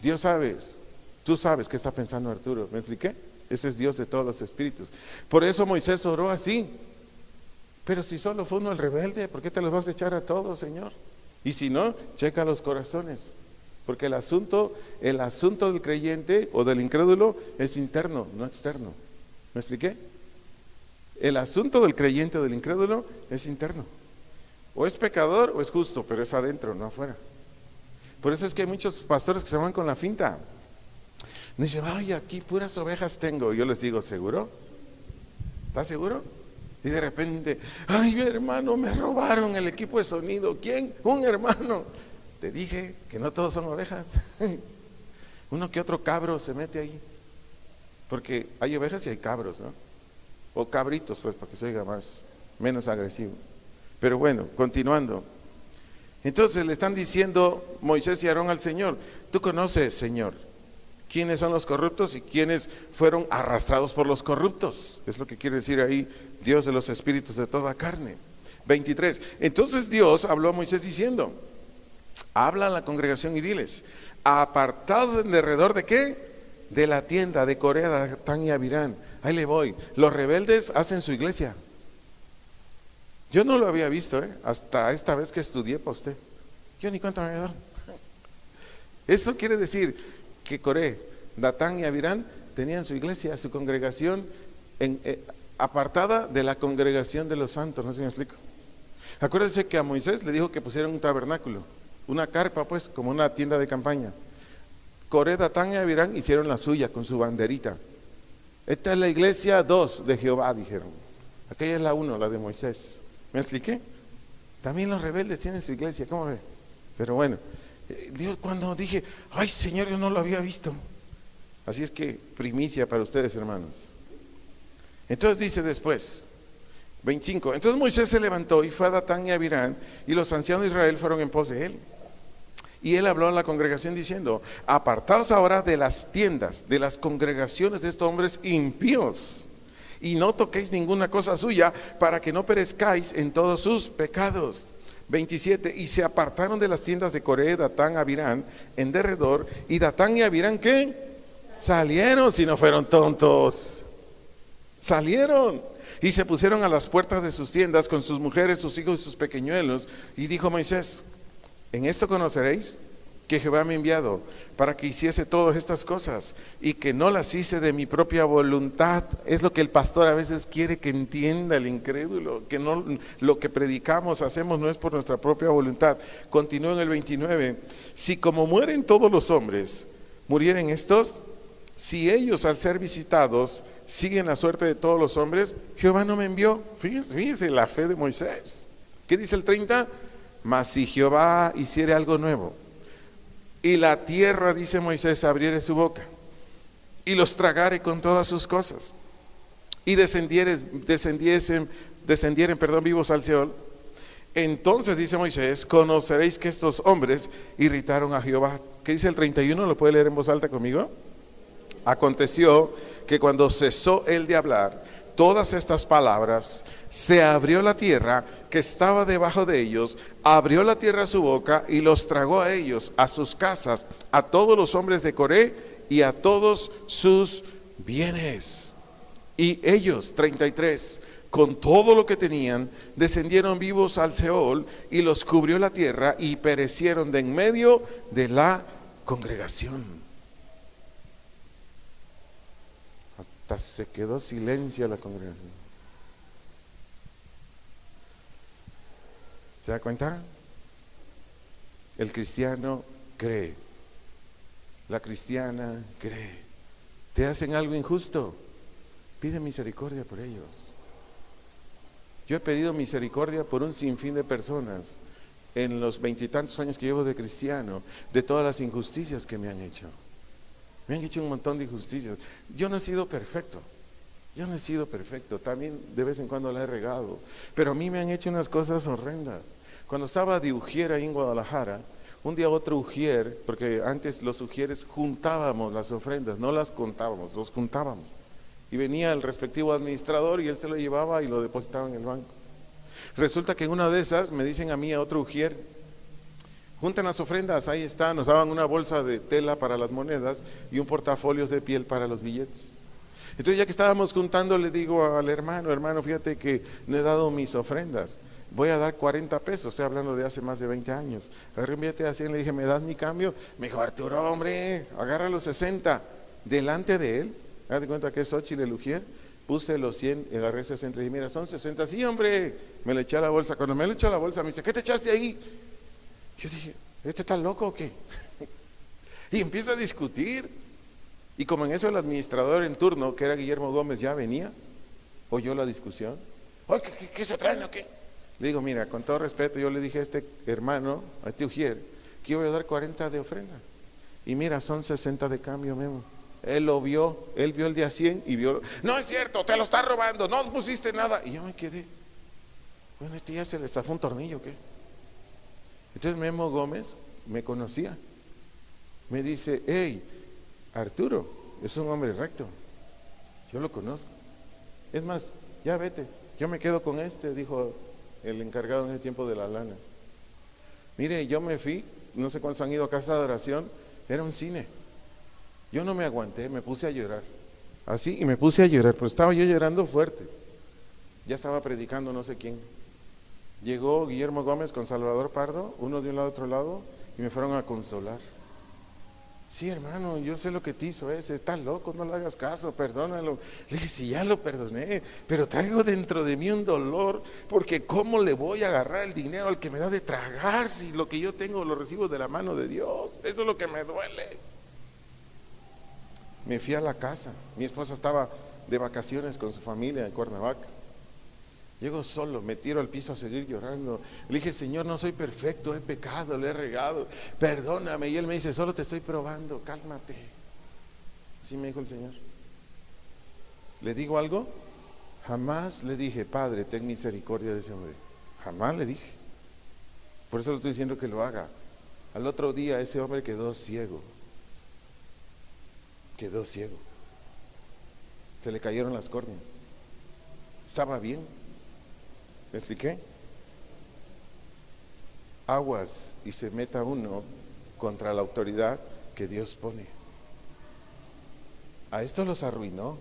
A: Dios sabes, tú sabes qué está pensando Arturo. ¿Me expliqué? Ese es Dios de todos los espíritus. Por eso Moisés oró así. Pero si solo fue uno el rebelde, ¿por qué te los vas a echar a todos, Señor? Y si no, checa los corazones. Porque el asunto del creyente o del incrédulo es interno, no externo. ¿Me expliqué? El asunto del creyente o del incrédulo es interno. O es pecador o es justo, pero es adentro, no afuera. Por eso es que hay muchos pastores que se van con la finta. Dicen, ay, aquí puras ovejas tengo. Yo les digo, ¿seguro? ¿Estás seguro? Y de repente, ay, hermano, me robaron el equipo de sonido. ¿Quién? Un hermano. Te dije que no todos son ovejas. Uno que otro cabro se mete ahí. Porque hay ovejas y hay cabros, ¿no? O cabritos, pues, para que se oiga menos agresivo. Pero bueno, continuando. Entonces le están diciendo Moisés y Aarón al Señor, tú conoces, Señor, quiénes son los corruptos y quiénes fueron arrastrados por los corruptos. Es lo que quiere decir ahí Dios de los espíritus de toda carne. 23. Entonces Dios habló a Moisés diciendo, habla a la congregación y diles, apartados de alrededor de ¿qué? De la tienda de Corea, Datán y Abirán. Ahí le voy. Los rebeldes hacen su iglesia. Yo no lo había visto, hasta esta vez que estudié para usted. Yo ni cuenta me había dado. Eso quiere decir que Coré, Datán y Abirán tenían su iglesia, su congregación apartada de la congregación de los santos. No sé si me explico. Acuérdense que a Moisés le dijo que pusieran un tabernáculo, una carpa, pues, como una tienda de campaña. Coré, Datán y Abirán hicieron la suya con su banderita. Esta es la iglesia 2 de Jehová, dijeron. Aquella es la 1, la de Moisés. ¿Me expliqué? También los rebeldes tienen su iglesia, ¿cómo ve? Pero bueno, Dios, cuando dije, ay Señor, yo no lo había visto. Así es que primicia para ustedes, hermanos. Entonces dice después, 25, entonces Moisés se levantó y fue a Datán y a Abirán, y los ancianos de Israel fueron en pos de él. Y él habló a la congregación diciendo, apartaos ahora de las tiendas, de las congregaciones de estos hombres impíos, y no toquéis ninguna cosa suya, para que no perezcáis en todos sus pecados. 27, y se apartaron de las tiendas de Coré, Datán, Abirán, en derredor, y Datán y Abirán, ¿qué? Salieron, si no fueron tontos. Salieron, y se pusieron a las puertas de sus tiendas con sus mujeres, sus hijos y sus pequeñuelos, y dijo Moisés, en esto conoceréis que Jehová me ha enviado para que hiciese todas estas cosas y que no las hice de mi propia voluntad. Es lo que el pastor a veces quiere que entienda el incrédulo, que no, lo que predicamos, hacemos no es por nuestra propia voluntad. Continúa en el 29, si como mueren todos los hombres, murieren estos, si ellos al ser visitados siguen la suerte de todos los hombres, Jehová no me envió. Fíjese la fe de Moisés. ¿Qué dice el 30? Mas si Jehová hiciere algo nuevo, y la tierra, dice Moisés, abriere su boca, y los tragare con todas sus cosas, y descendieren vivos al Seol, entonces, dice Moisés, conoceréis que estos hombres irritaron a Jehová. ¿Qué dice el 31? ¿Lo puede leer en voz alta conmigo? Aconteció que cuando cesó él de hablar todas estas palabras, se abrió la tierra que estaba debajo de ellos, abrió la tierra su boca y los tragó a ellos, a sus casas, a todos los hombres de Coré y a todos sus bienes. Y ellos, 33, con todo lo que tenían, descendieron vivos al Seol y los cubrió la tierra y perecieron de en medio de la congregación. Hasta se quedó silencio la congregación. ¿Se da cuenta? El cristiano cree, la cristiana cree. Te hacen algo injusto, pide misericordia por ellos. Yo he pedido misericordia por un sinfín de personas en los 20 y tantos años que llevo de cristiano, de todas las injusticias que me han hecho. Me han hecho un montón de injusticias. Yo no he sido perfecto. También de vez en cuando la he regado, pero a mí me han hecho unas cosas horrendas. Cuando estaba de ujier ahí en Guadalajara, Un día otro ujier, porque antes los ujieres juntábamos las ofrendas, no las contábamos, los juntábamos. Y venía el respectivo administrador y él se lo llevaba y lo depositaba en el banco. Resulta que en una de esas me dicen a mí, a otro ujier, juntan las ofrendas, ahí está, nos daban una bolsa de tela para las monedas y un portafolio de piel para los billetes. Entonces ya que estábamos juntando, le digo al hermano, fíjate que no he dado mis ofrendas, voy a dar 40 pesos, estoy hablando de hace más de 20 años. Agarré un billete de 100, le dije, ¿me das mi cambio? Me dijo, Arturo, hombre, agarra los 60. Delante de él, haz de cuenta que es Xochitl el ujier, puse los 100, agarré 60 y dije, mira, son 60. Sí, hombre, me le eché a la bolsa. Cuando me le echó a la bolsa, me dice, ¿qué te echaste ahí? Yo dije, ¿este está loco o qué? Y empieza a discutir. Y como en eso el administrador en turno, que era Guillermo Gómez, ya venía, oyó la discusión. Oye, ¿qué se traen o qué? Le digo, mira, con todo respeto, yo le dije a este hermano, a este ujier, que yo voy a dar 40 de ofrenda. Y mira, son 60 de cambio, Memo. Él lo vio, él vio el día 100 y vio, no es cierto, te lo está robando, no pusiste nada. Y yo me quedé, bueno, este ya se le zafó un tornillo, ¿o qué? Entonces Memo Gómez me conocía, me dice, hey, Arturo es un hombre recto, yo lo conozco, es más, ya vete, yo me quedo con este, dijo el encargado en el tiempo de la lana. Mire, yo me fui, no sé cuántos han ido a casa de oración, era un cine, yo no me aguanté, me puse a llorar, así, y me puse a llorar, pero estaba yo llorando fuerte, ya estaba predicando no sé quién. Llegó Guillermo Gómez con Salvador Pardo, uno de un lado otro lado, y me fueron a consolar. Sí, hermano, yo sé lo que te hizo ese, está loco, no le hagas caso, perdónalo. Le dije, sí, ya lo perdoné, pero traigo dentro de mí un dolor, porque ¿cómo le voy a agarrar el dinero al que me da de tragar si lo que yo tengo lo recibo de la mano de Dios? Eso es lo que me duele. Me fui a la casa, mi esposa estaba de vacaciones con su familia en Cuernavaca. Llego solo, me tiro al piso a seguir llorando. Le dije, Señor, no soy perfecto, he pecado, le he regado, perdóname. Y él me dice, solo te estoy probando, cálmate. Así me dijo el Señor. ¿Le digo algo? Jamás le dije, Padre, ten misericordia de ese hombre. Jamás le dije. Por eso le estoy diciendo que lo haga. Al otro día ese hombre quedó ciego. Quedó ciego. Se le cayeron las córneas. Estaba bien. ¿Me expliqué? Aguas y se meta uno contra la autoridad que Dios pone. A estos los arruinó,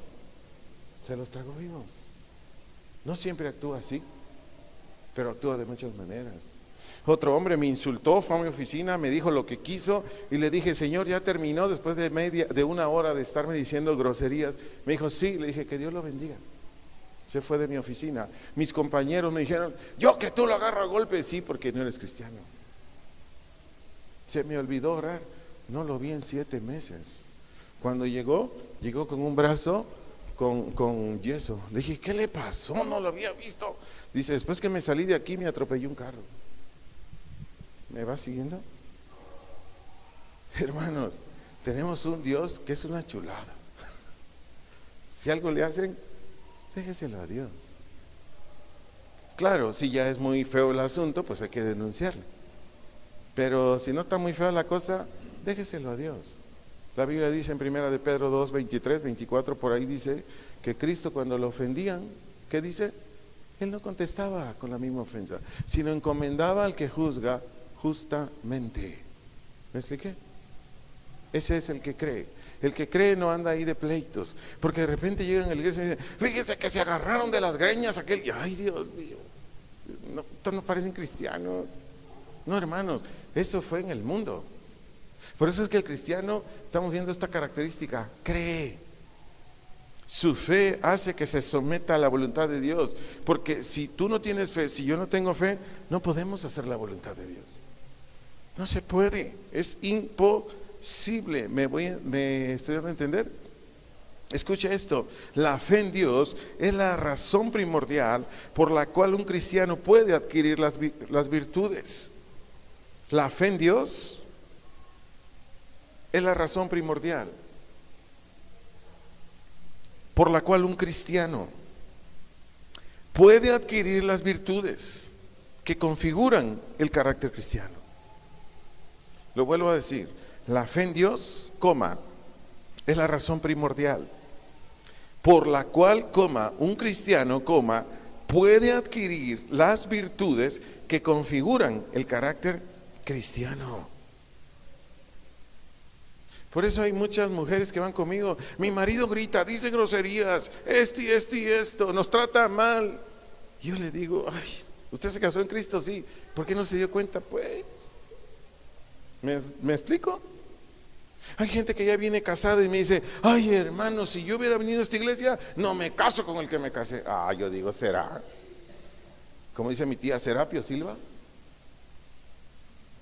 A: se los tragó vivos. No siempre actúa así, pero actúa de muchas maneras. Otro hombre me insultó, fue a mi oficina, me dijo lo que quiso y le dije, Señor, ya terminó después de una hora de estarme diciendo groserías. Me dijo, sí, le dije, que Dios lo bendiga. Se fue de mi oficina. Mis compañeros me dijeron, yo que tú lo agarro a golpe. Sí, porque no eres cristiano. Se me olvidó orar. No lo vi en 7 meses. Cuando llegó con un brazo con yeso. Le dije, ¿qué le pasó? No lo había visto. Dice, después que me salí de aquí me atropelló un carro. ¿Me va siguiendo? Hermanos, tenemos un Dios que es una chulada. Si algo le hacen, déjeselo a Dios. Claro, si ya es muy feo el asunto, pues hay que denunciarlo. Pero si no está muy fea la cosa, déjeselo a Dios. La Biblia dice en 1 de Pedro 2, 23, 24, por ahí dice que Cristo cuando lo ofendían, ¿qué dice? Él no contestaba con la misma ofensa, sino encomendaba al que juzga justamente. ¿Me expliqué? Ese es el que cree. El que cree no anda ahí de pleitos, porque de repente llegan a la iglesia y dicen, fíjese que se agarraron de las greñas aquel, y ay Dios mío, no, estos no parecen cristianos. No, hermanos, eso fue en el mundo. Por eso es que el cristiano, estamos viendo esta característica, cree. Su fe hace que se someta a la voluntad de Dios, porque si tú no tienes fe, si yo no tengo fe, no podemos hacer la voluntad de Dios. No se puede, es imposible. ¿Me estoy dando a entender? Escucha esto, la fe en Dios es la razón primordial por la cual un cristiano puede adquirir las virtudes. La fe en Dios es la razón primordial por la cual un cristiano puede adquirir las virtudes que configuran el carácter cristiano. Lo vuelvo a decir, la fe en Dios, es la razón primordial por la cual, un cristiano, puede adquirir las virtudes que configuran el carácter cristiano. Por eso hay muchas mujeres que van conmigo, mi marido grita, dice groserías, esto y esto y esto, nos trata mal. Yo le digo, ay, usted se casó en Cristo, sí, ¿por qué no se dio cuenta? Pues, ¿me explico? Hay gente que ya viene casada y me dice, ay hermano, si yo hubiera venido a esta iglesia, no me caso con el que me casé. Yo digo, ¿será? Como dice mi tía Serapio Silva.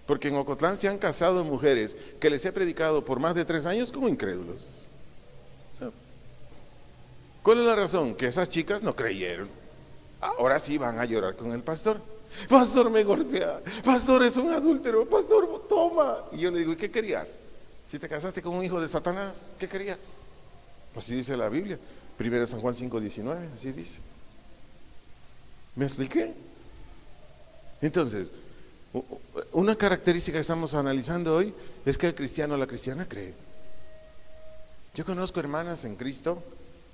A: Porque en Ocotlán se han casado mujeres que les he predicado por más de 3 años como incrédulos. ¿Cuál es la razón? Que esas chicas no creyeron. Ahora sí van a llorar con el pastor. Pastor, me golpea. Pastor, es un adúltero. Pastor, toma. Y yo le digo, ¿y qué querías? Si te casaste con un hijo de Satanás, ¿qué querías? Pues así dice la Biblia, 1 San Juan 5:19, así dice. ¿Me expliqué? Entonces, una característica que estamos analizando hoy es que el cristiano o la cristiana cree. Yo conozco hermanas en Cristo,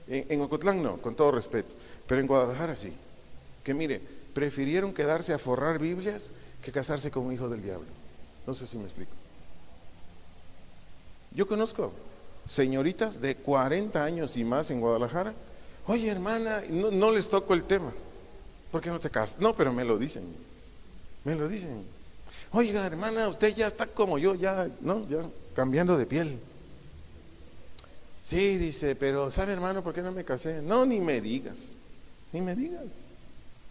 A: en Ocotlán no, con todo respeto, pero en Guadalajara sí, que mire, prefirieron quedarse a forrar Biblias que casarse con un hijo del diablo. No sé si me explico. Yo conozco señoritas de 40 años y más en Guadalajara. Oye hermana, no les toco el tema. ¿Por qué no te casas? No, pero me lo dicen. Oiga hermana, usted ya está como yo, ya cambiando de piel. Sí, dice, pero ¿sabe hermano por qué no me casé? No, ni me digas.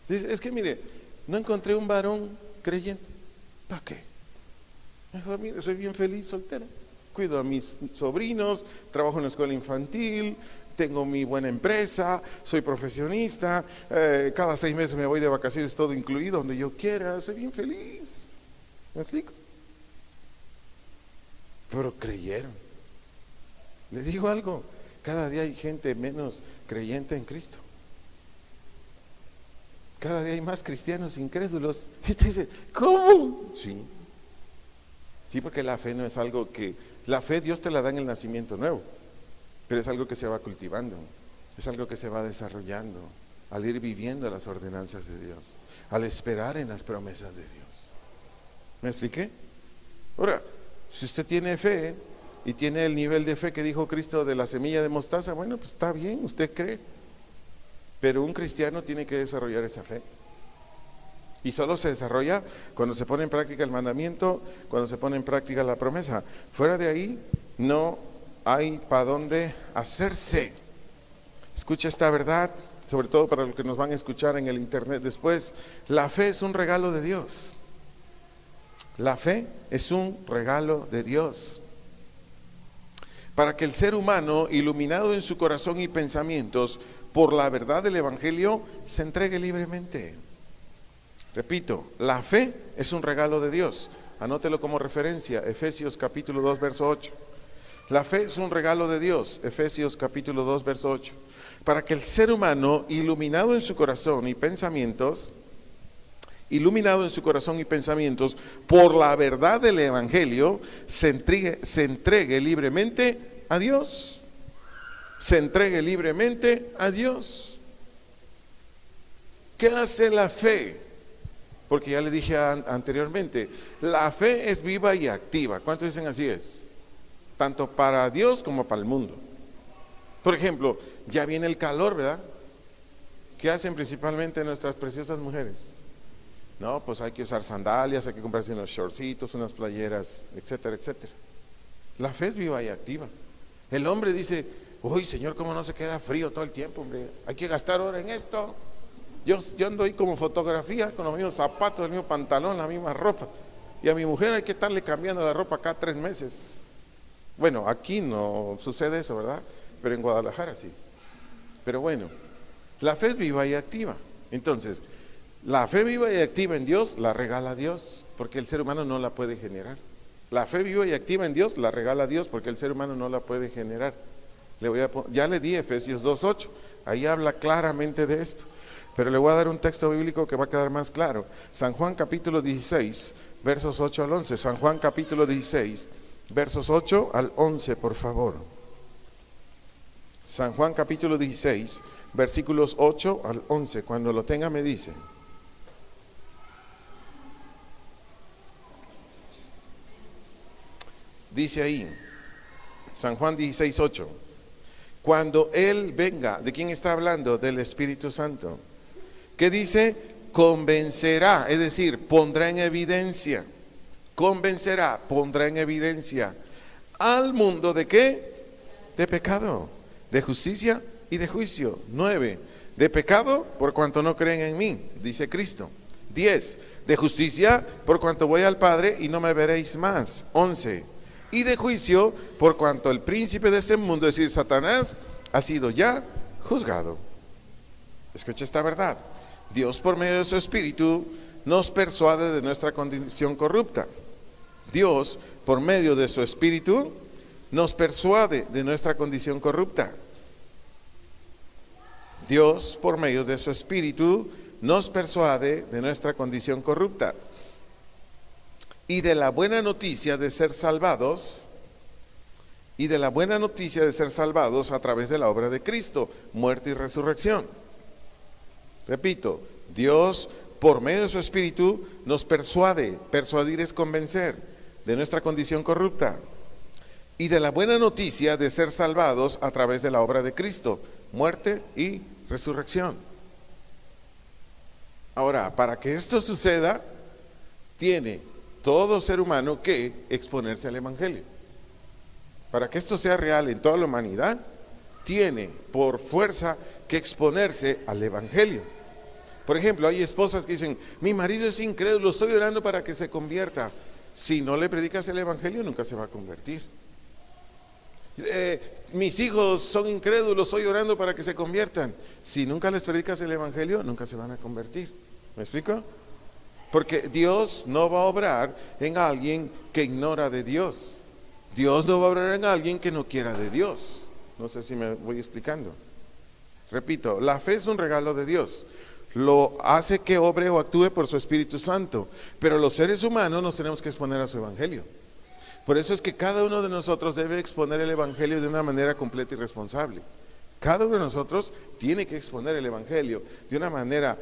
A: Dice, es que mire, no encontré un varón creyente. ¿Para qué? Mejor mire, soy bien feliz soltero. Cuido a mis sobrinos, trabajo en la escuela infantil, tengo mi buena empresa, soy profesionista, cada 6 meses me voy de vacaciones, todo incluido, donde yo quiera, soy bien feliz. ¿Me explico? Pero creyeron. Les digo algo, cada día hay gente menos creyente en Cristo. Cada día hay más cristianos incrédulos. Y usted dice, ¿cómo? Sí, porque la fe no es algo que... La fe Dios te la da en el nacimiento nuevo, pero es algo que se va cultivando, es algo que se va desarrollando al ir viviendo las ordenanzas de Dios, al esperar en las promesas de Dios. ¿Me expliqué? Ahora, si usted tiene fe y tiene el nivel de fe que dijo Cristo de la semilla de mostaza, bueno, pues está bien, usted cree, pero un cristiano tiene que desarrollar esa fe. Y solo se desarrolla cuando se pone en práctica el mandamiento, cuando se pone en práctica la promesa. Fuera de ahí no hay para dónde hacerse. Escucha esta verdad, sobre todo para los que nos van a escuchar en el internet después. La fe es un regalo de Dios. La fe es un regalo de Dios. Para que el ser humano, iluminado en su corazón y pensamientos por la verdad del Evangelio, se entregue libremente. Repito, la fe es un regalo de Dios. Anótelo como referencia, Efesios capítulo 2, verso 8. La fe es un regalo de Dios, Efesios capítulo 2, verso 8. Para que el ser humano, iluminado en su corazón y pensamientos, por la verdad del Evangelio, se entregue libremente a Dios. Se entregue libremente a Dios. ¿Qué hace la fe? Porque ya le dije anteriormente, la fe es viva y activa. ¿Cuántos dicen así es? Tanto para Dios como para el mundo. Por ejemplo, ya viene el calor, ¿verdad? ¿Qué hacen principalmente nuestras preciosas mujeres? No, pues hay que usar sandalias, hay que comprarse unos shortcitos, unas playeras, etcétera, etcétera. La fe es viva y activa. El hombre dice, uy Señor, ¿cómo no se queda frío todo el tiempo, hombre? Hay que gastar hora en esto. Yo ando ahí como fotografía, con los mismos zapatos, el mismo pantalón, la misma ropa. Y a mi mujer hay que estarle cambiando la ropa cada 3 meses. Bueno, aquí no sucede eso, ¿verdad? Pero en Guadalajara sí. Pero bueno, la fe es viva y activa. Entonces, la fe viva y activa en Dios la regala Dios, porque el ser humano no la puede generar. La fe viva y activa en Dios la regala Dios, porque el ser humano no la puede generar. Ya le di Efesios 2:8, ahí habla claramente de esto, pero le voy a dar un texto bíblico que va a quedar más claro. San Juan capítulo 16, versos 8 al 11. San Juan capítulo 16, versos 8 al 11, por favor. San Juan capítulo 16, versículos 8 al 11. Cuando lo tenga me dice. Dice ahí, San Juan 16, 8. Cuando Él venga, ¿de quién está hablando? Del Espíritu Santo. ¿Qué dice? Convencerá, es decir, pondrá en evidencia. Convencerá, pondrá en evidencia al mundo ¿de qué? De pecado, de justicia y de juicio. 9. De pecado por cuanto no creen en mí, dice Cristo. 10. De justicia por cuanto voy al Padre y no me veréis más. 11. Y de juicio por cuanto el príncipe de este mundo, es decir, Satanás, ha sido ya juzgado. Escucha esta verdad. Dios por medio de su Espíritu nos persuade de nuestra condición corrupta. Dios por medio de su Espíritu nos persuade de nuestra condición corrupta. Dios por medio de su Espíritu nos persuade de nuestra condición corrupta. Y de la buena noticia de ser salvados, a través de la obra de Cristo, muerte y resurrección. Repito, Dios por medio de su Espíritu nos persuade, persuadir es convencer, de nuestra condición corrupta. Y de la buena noticia de ser salvados a través de la obra de Cristo, muerte y resurrección. Ahora, para que esto suceda, tiene todo ser humano que exponerse al Evangelio. Para que esto sea real en toda la humanidad, tiene por fuerza que exponerse al Evangelio. Por ejemplo, hay esposas que dicen, mi marido es incrédulo, estoy orando para que se convierta. Si no le predicas el Evangelio, nunca se va a convertir. Mis hijos son incrédulos, estoy orando para que se conviertan. Si nunca les predicas el Evangelio, nunca se van a convertir. ¿Me explico? Porque Dios no va a obrar en alguien que ignora de Dios. Dios no va a obrar en alguien que no quiera de Dios. No sé si me voy explicando. Repito, la fe es un regalo de Dios. Lo hace que obre o actúe por su Espíritu Santo. Pero los seres humanos nos tenemos que exponer a su Evangelio. Por eso es que cada uno de nosotros debe exponer el Evangelio de una manera completa y responsable. Cada uno de nosotros tiene que exponer el Evangelio de una manera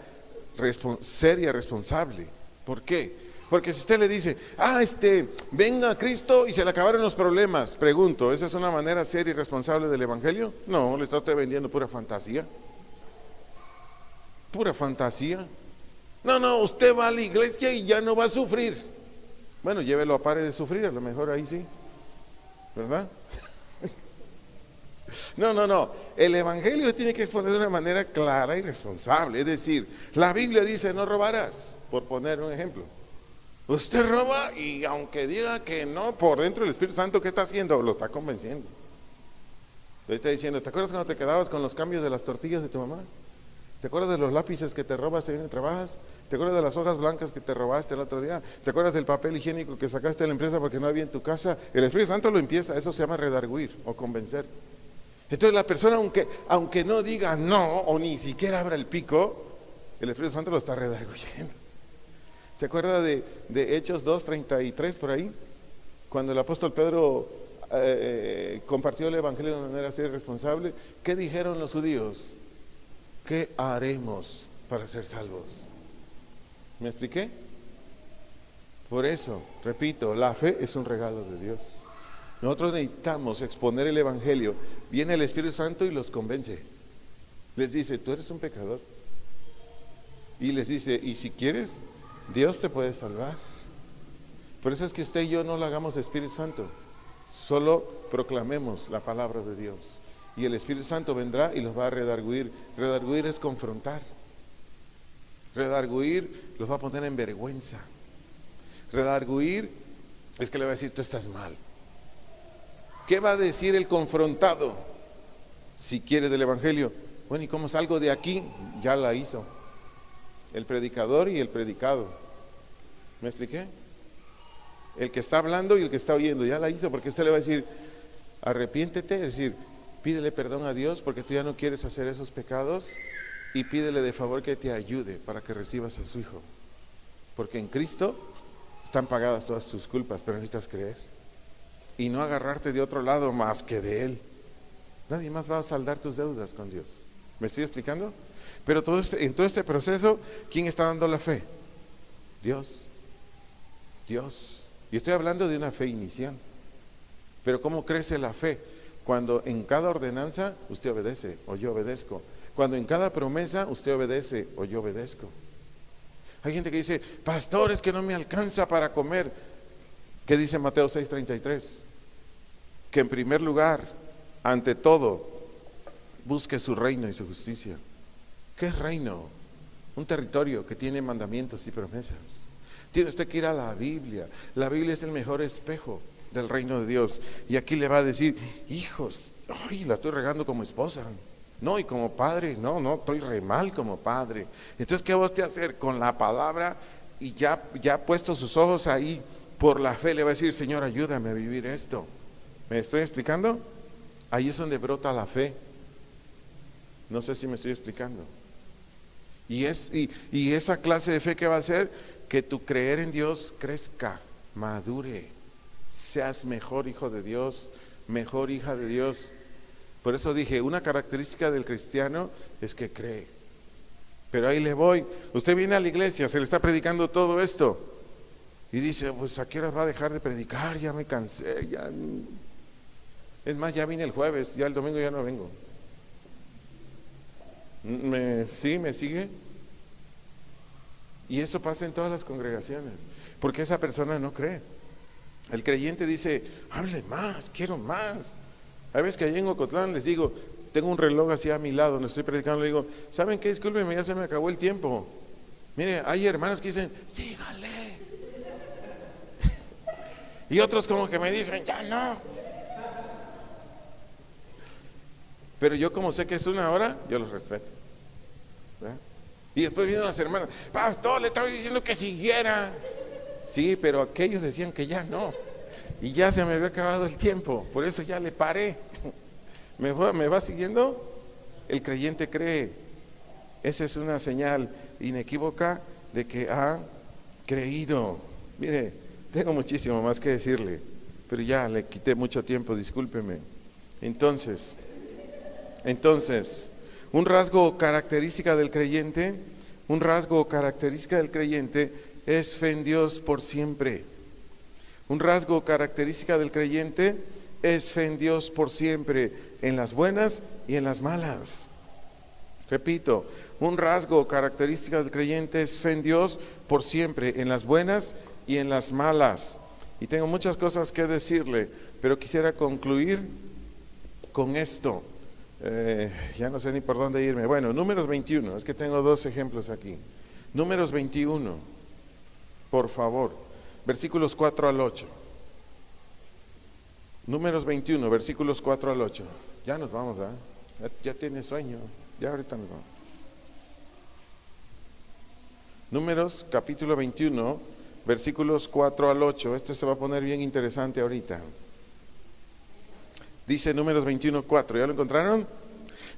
A: seria, responsable. ¿Por qué? Porque si usted le dice, venga Cristo y se le acabaron los problemas, pregunto, ¿esa es una manera seria y responsable del Evangelio? No, le está usted vendiendo pura fantasía. Pura fantasía. No, usted va a la iglesia y ya no va a sufrir. Bueno, llévelo a pare de sufrir, a lo mejor ahí sí, ¿verdad? No, el Evangelio tiene que exponer de una manera clara y responsable. Es decir, la Biblia dice no robarás, por poner un ejemplo. Usted roba y aunque diga que no, por dentro el Espíritu Santo, ¿qué está haciendo? Lo está convenciendo. Le está diciendo, ¿te acuerdas cuando te quedabas con los cambios de las tortillas de tu mamá? ¿Te acuerdas de los lápices que te robas y trabajas? ¿Te acuerdas de las hojas blancas que te robaste el otro día? ¿Te acuerdas del papel higiénico que sacaste de la empresa porque no había en tu casa? El Espíritu Santo lo empieza, eso se llama redarguir o convencer. Entonces la persona, aunque no diga no o ni siquiera abra el pico, el Espíritu Santo lo está redarguyendo. ¿Se acuerda de Hechos 2:33 por ahí? Cuando el apóstol Pedro compartió el Evangelio de una manera seria y responsable, ¿qué dijeron los judíos? ¿Qué haremos para ser salvos? ¿Me expliqué? Por eso, repito, la fe es un regalo de Dios. Nosotros necesitamos exponer el Evangelio. Viene el Espíritu Santo y los convence. Les dice, tú eres un pecador. Y les dice, y si quieres, Dios te puede salvar. Por eso es que usted y yo no lo hagamos de Espíritu Santo. Solo proclamemos la palabra de Dios. Y el Espíritu Santo vendrá y los va a redarguir. Redarguir es confrontar. Redarguir los va a poner en vergüenza. Redarguir es que le va a decir, tú estás mal. ¿Qué va a decir el confrontado si quiere del Evangelio? Bueno, ¿y cómo salgo de aquí? Ya la hizo el predicador y el predicado. ¿Me expliqué? El que está hablando y el que está oyendo ya la hizo, porque usted le va a decir, arrepiéntete, es decir, Pídele perdón a Dios porque tú ya no quieres hacer esos pecados y pídele de favor que te ayude para que recibas a su Hijo. Porque en Cristo están pagadas todas tus culpas, pero necesitas creer y no agarrarte de otro lado más que de Él. Nadie más va a saldar tus deudas con Dios. ¿Me estoy explicando? Pero en todo este proceso, ¿quién está dando la fe? Dios. Dios. Y estoy hablando de una fe inicial. Pero ¿cómo crece la fe? Cuando en cada ordenanza usted obedece o yo obedezco. Cuando en cada promesa usted obedece o yo obedezco. Hay gente que dice, pastor, es que no me alcanza para comer. ¿Qué dice Mateo 6:33? Que en primer lugar, ante todo, busque su reino y su justicia. ¿Qué es reino? Un territorio que tiene mandamientos y promesas. Tiene usted que ir a la Biblia. La Biblia es el mejor espejo del reino de Dios. Y aquí le va a decir, hijos, ay, la estoy regando como esposa. No, y como padre, no, estoy re mal como padre. Entonces, ¿qué va usted a hacer? Con la palabra y ya puesto sus ojos ahí, por la fe le va a decir, Señor, ayúdame a vivir esto. ¿Me estoy explicando? Ahí es donde brota la fe. No sé si me estoy explicando. Y esa clase de fe que va a hacer que tu creer en Dios crezca, madure, seas mejor hijo de Dios, mejor hija de Dios. Por eso dije, una característica del cristiano es que cree. Pero ahí le voy, usted viene a la iglesia, se le está predicando todo esto y dice, pues ¿a qué hora va a dejar de predicar? Ya me cansé, ya. Es más, ya vine el jueves, ya el domingo ya no vengo. ¿Sí? ¿Me sigue? Y eso pasa en todas las congregaciones, porque esa persona no cree. El creyente dice, hable más, quiero más. A veces que allá en Ocotlán les digo, tengo un reloj así a mi lado, donde estoy predicando, le digo, ¿saben qué? Discúlpenme, ya se me acabó el tiempo. Mire, hay hermanos que dicen, sígale. Y otros como que me dicen, ya no. Pero yo como sé que es una hora, yo los respeto. ¿Verdad? Y después vienen las hermanas, pastor, le estaba diciendo que siguiera. Sí, pero aquellos decían que ya no. Y ya se me había acabado el tiempo, por eso ya le paré. ¿Me va siguiendo? El creyente cree. Esa es una señal inequívoca de que ha creído. Mire, tengo muchísimo más que decirle, pero ya le quité mucho tiempo, discúlpeme. Entonces, un rasgo característica del creyente es fe en Dios por siempre. Un rasgo característica del creyente es fe en Dios por siempre, en las buenas y en las malas. Repito, un rasgo característica del creyente es fe en Dios por siempre, en las buenas y en las malas. Y tengo muchas cosas que decirle, pero quisiera concluir con esto. Ya no sé ni por dónde irme. Bueno, Números 21, es que tengo dos ejemplos aquí. Números 21, por favor. Versículos 4 al 8. Números 21, versículos 4 al 8. Ya nos vamos, ¿verdad? Ya tiene sueño. Ya ahorita nos vamos. Números capítulo 21, versículos 4 al 8. Este se va a poner bien interesante ahorita. Dice Números 21, 4. ¿Ya lo encontraron?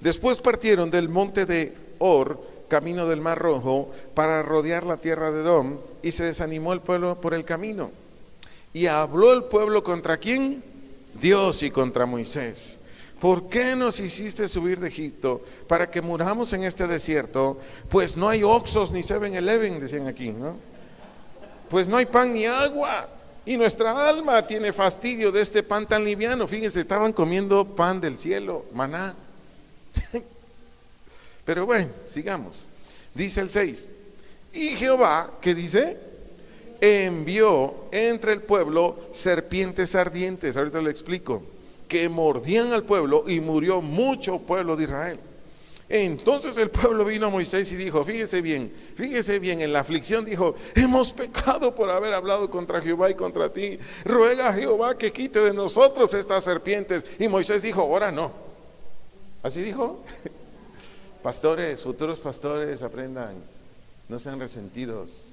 A: Después partieron del monte de Or, camino del Mar Rojo, para rodear la tierra de Edom, y se desanimó el pueblo por el camino. Y habló el pueblo ¿contra quién? Dios, y contra Moisés. ¿Por qué nos hiciste subir de Egipto para que muramos en este desierto? Pues no hay Oxos ni 7-Eleven, decían aquí, ¿no? Pues no hay pan ni agua, y nuestra alma tiene fastidio de este pan tan liviano. Fíjense, estaban comiendo pan del cielo, maná. Pero bueno, sigamos. Dice el 6. Y Jehová, ¿qué dice? Envió entre el pueblo serpientes ardientes, ahorita le explico, que mordían al pueblo, y murió mucho pueblo de Israel. Entonces el pueblo vino a Moisés y dijo, fíjese bien, en la aflicción dijo, hemos pecado por haber hablado contra Jehová y contra ti. Ruega a Jehová que quite de nosotros estas serpientes. Y Moisés dijo, ahora no. ¿Así dijo? Pastores, futuros pastores, aprendan, no sean resentidos,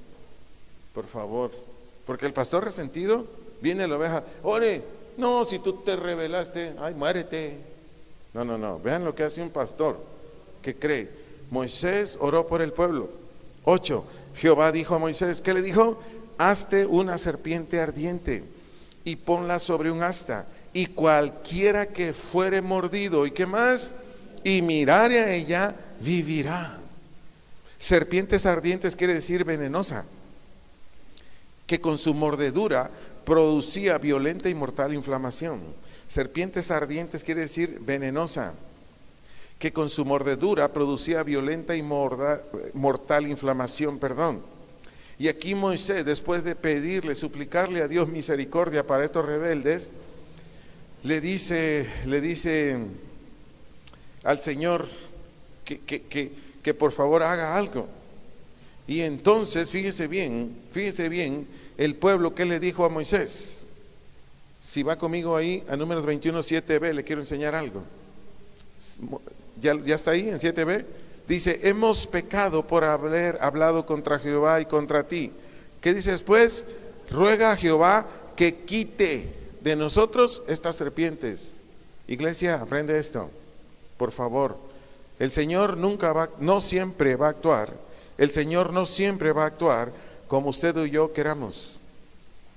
A: por favor, porque el pastor resentido, viene la oveja, ore, no, si tú te rebelaste, ay, muérete. No, no, no. Vean lo que hace un pastor que cree. Moisés oró por el pueblo. 8. Jehová dijo a Moisés, ¿qué le dijo? Hazte una serpiente ardiente y ponla sobre un asta, y cualquiera que fuere mordido, ¿y qué más? Y mirare a ella, vivirá. Serpientes ardientes quiere decir venenosa, que con su mordedura producía violenta y mortal inflamación. Serpientes ardientes quiere decir venenosa, que con su mordedura producía violenta y mortal inflamación, Y aquí Moisés, después de pedirle, suplicarle a Dios misericordia para estos rebeldes, le dice al Señor que por favor haga algo. Y entonces, fíjese bien, el pueblo que le dijo a Moisés. Si va conmigo ahí a Números 21, 7b, le quiero enseñar algo. ¿Ya está ahí en 7b? Dice, hemos pecado por haber hablado contra Jehová y contra ti. ¿Qué dice después? Ruega a Jehová que quite de nosotros estas serpientes. Iglesia, aprende esto, por favor. El Señor no siempre va a actuar. El Señor no siempre va a actuar como usted y yo queramos,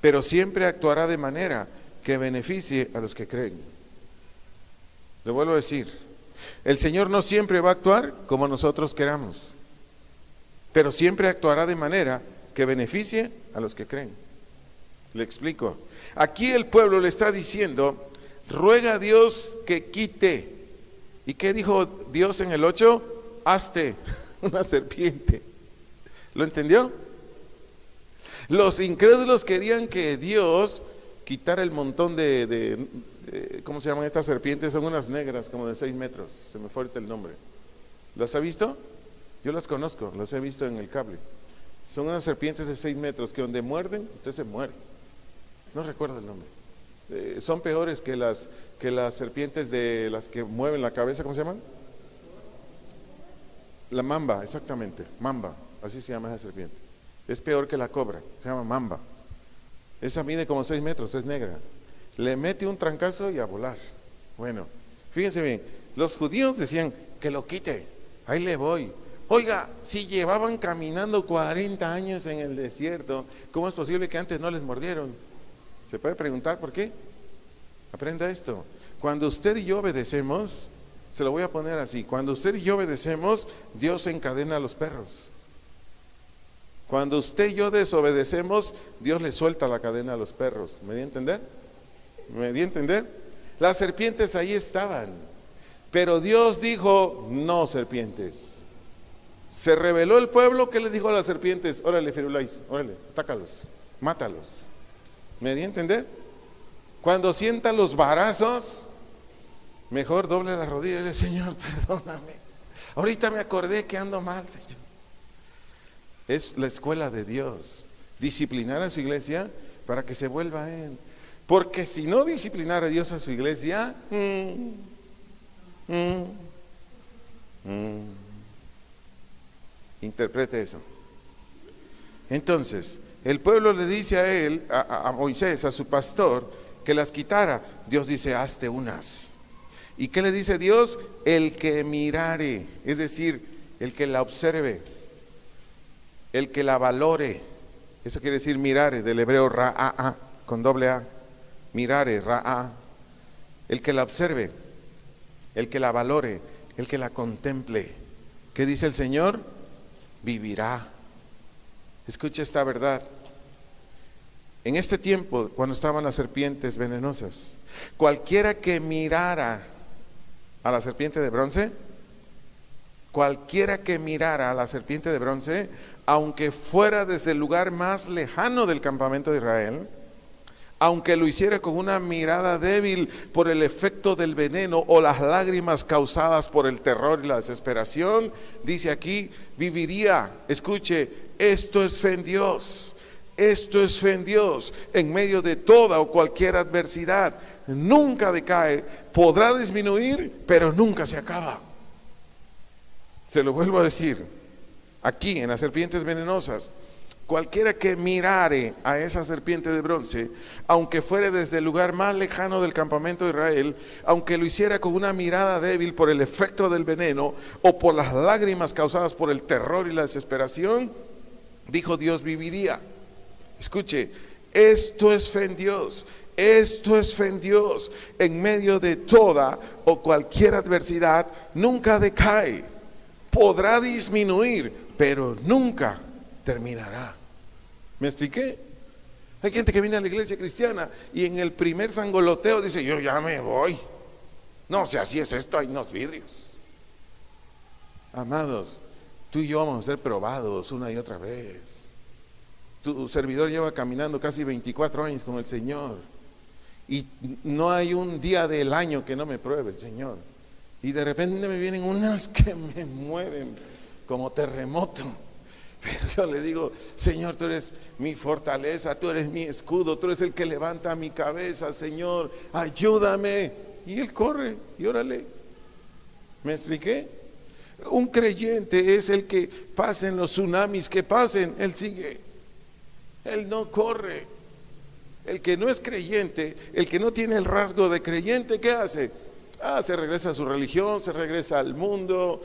A: pero siempre actuará de manera que beneficie a los que creen. Le vuelvo a decir, el Señor no siempre va a actuar como nosotros queramos, pero siempre actuará de manera que beneficie a los que creen. Le explico. Aquí el pueblo le está diciendo, ruega a Dios que quite. ¿Y qué dijo Dios en el 8? Hazte una serpiente. ¿Lo entendió? Los incrédulos querían que Dios quitara el montón ¿cómo se llaman estas serpientes? Son unas negras como de 6 metros, se me fue ahorita el nombre. ¿Las ha visto? Yo las conozco, las he visto en el cable. Son unas serpientes de 6 metros que donde muerden, usted se muere. No recuerdo el nombre. Son peores que las serpientes de las que mueven la cabeza, ¿cómo se llaman? La mamba, exactamente, mamba, así se llama esa serpiente. Es peor que la cobra, se llama mamba. Esa mide como 6 metros, es negra. Le mete un trancazo y a volar. Bueno, fíjense bien, los judíos decían que lo quite, ahí le voy. Oiga, si llevaban caminando 40 años en el desierto, ¿cómo es posible que antes no les mordieron? ¿Se puede preguntar por qué? Aprenda esto. Cuando usted y yo obedecemos, se lo voy a poner así, cuando usted y yo obedecemos, Dios encadena a los perros. Cuando usted y yo desobedecemos, Dios le suelta la cadena a los perros. ¿Me di a entender? ¿Me di a entender? Las serpientes ahí estaban, pero Dios dijo, no serpientes. Se rebeló el pueblo, ¿qué les dijo a las serpientes? Órale, Firulais, órale, atácalos, mátalos. ¿Me di a entender? Cuando sienta los varazos, mejor doble la rodilla y le dice, Señor, perdóname. Ahorita me acordé que ando mal, Señor. Es la escuela de Dios, disciplinar a su iglesia para que se vuelva a Él. Porque si no disciplinara a Dios a su iglesia, interprete eso. Entonces, el pueblo le dice a él, a Moisés, a su pastor, que las quitara. Dios dice, hazte unas. ¿Y qué le dice Dios? El que mirare, es decir, el que la observe, el que la valore. Eso quiere decir mirare, del hebreo ra'a, con doble A. Mirare, ra'a. El que la observe, el que la valore, el que la contemple. ¿Qué dice el Señor? Vivirá. Escucha esta verdad. En este tiempo, cuando estaban las serpientes venenosas, cualquiera que mirara a la serpiente de bronce, aunque fuera desde el lugar más lejano del campamento de Israel, aunque lo hiciera con una mirada débil por el efecto del veneno o las lágrimas causadas por el terror y la desesperación, dice aquí, viviría. Escuche, esto es fe en Dios. Esto es fe en Dios. En medio de toda o cualquier adversidad, nunca decae. Podrá disminuir, pero nunca se acaba. Se lo vuelvo a decir, aquí en las serpientes venenosas, Cualquiera que mirare a esa serpiente de bronce, aunque fuere desde el lugar más lejano del campamento de Israel, aunque lo hiciera con una mirada débil por el efecto del veneno o por las lágrimas causadas por el terror y la desesperación, dijo Dios, viviría. Escuche, esto es fe en Dios. Esto es fe en Dios. En medio de toda o cualquier adversidad, nunca decae. Podrá disminuir, pero nunca terminará. ¿Me expliqué? Hay gente que viene a la iglesia cristiana y en el primer sangoloteo dice, yo ya me voy. No, si así es esto, hay unos vidrios. Amados, tú y yo vamos a ser probados una y otra vez. Tu servidor lleva caminando casi 24 años con el Señor y no hay un día del año que no me pruebe el Señor. Y de repente me vienen unas que me mueven como terremoto. Pero yo le digo, Señor, tú eres mi fortaleza, tú eres mi escudo, tú eres el que levanta mi cabeza, Señor, ayúdame. Y Él corre, y órale. ¿Me expliqué? Un creyente es el que pasen los tsunamis, que pasen, Él sigue. Él no corre. El que no es creyente, el que no tiene el rasgo de creyente, ¿qué hace? Se regresa a su religión, se regresa al mundo,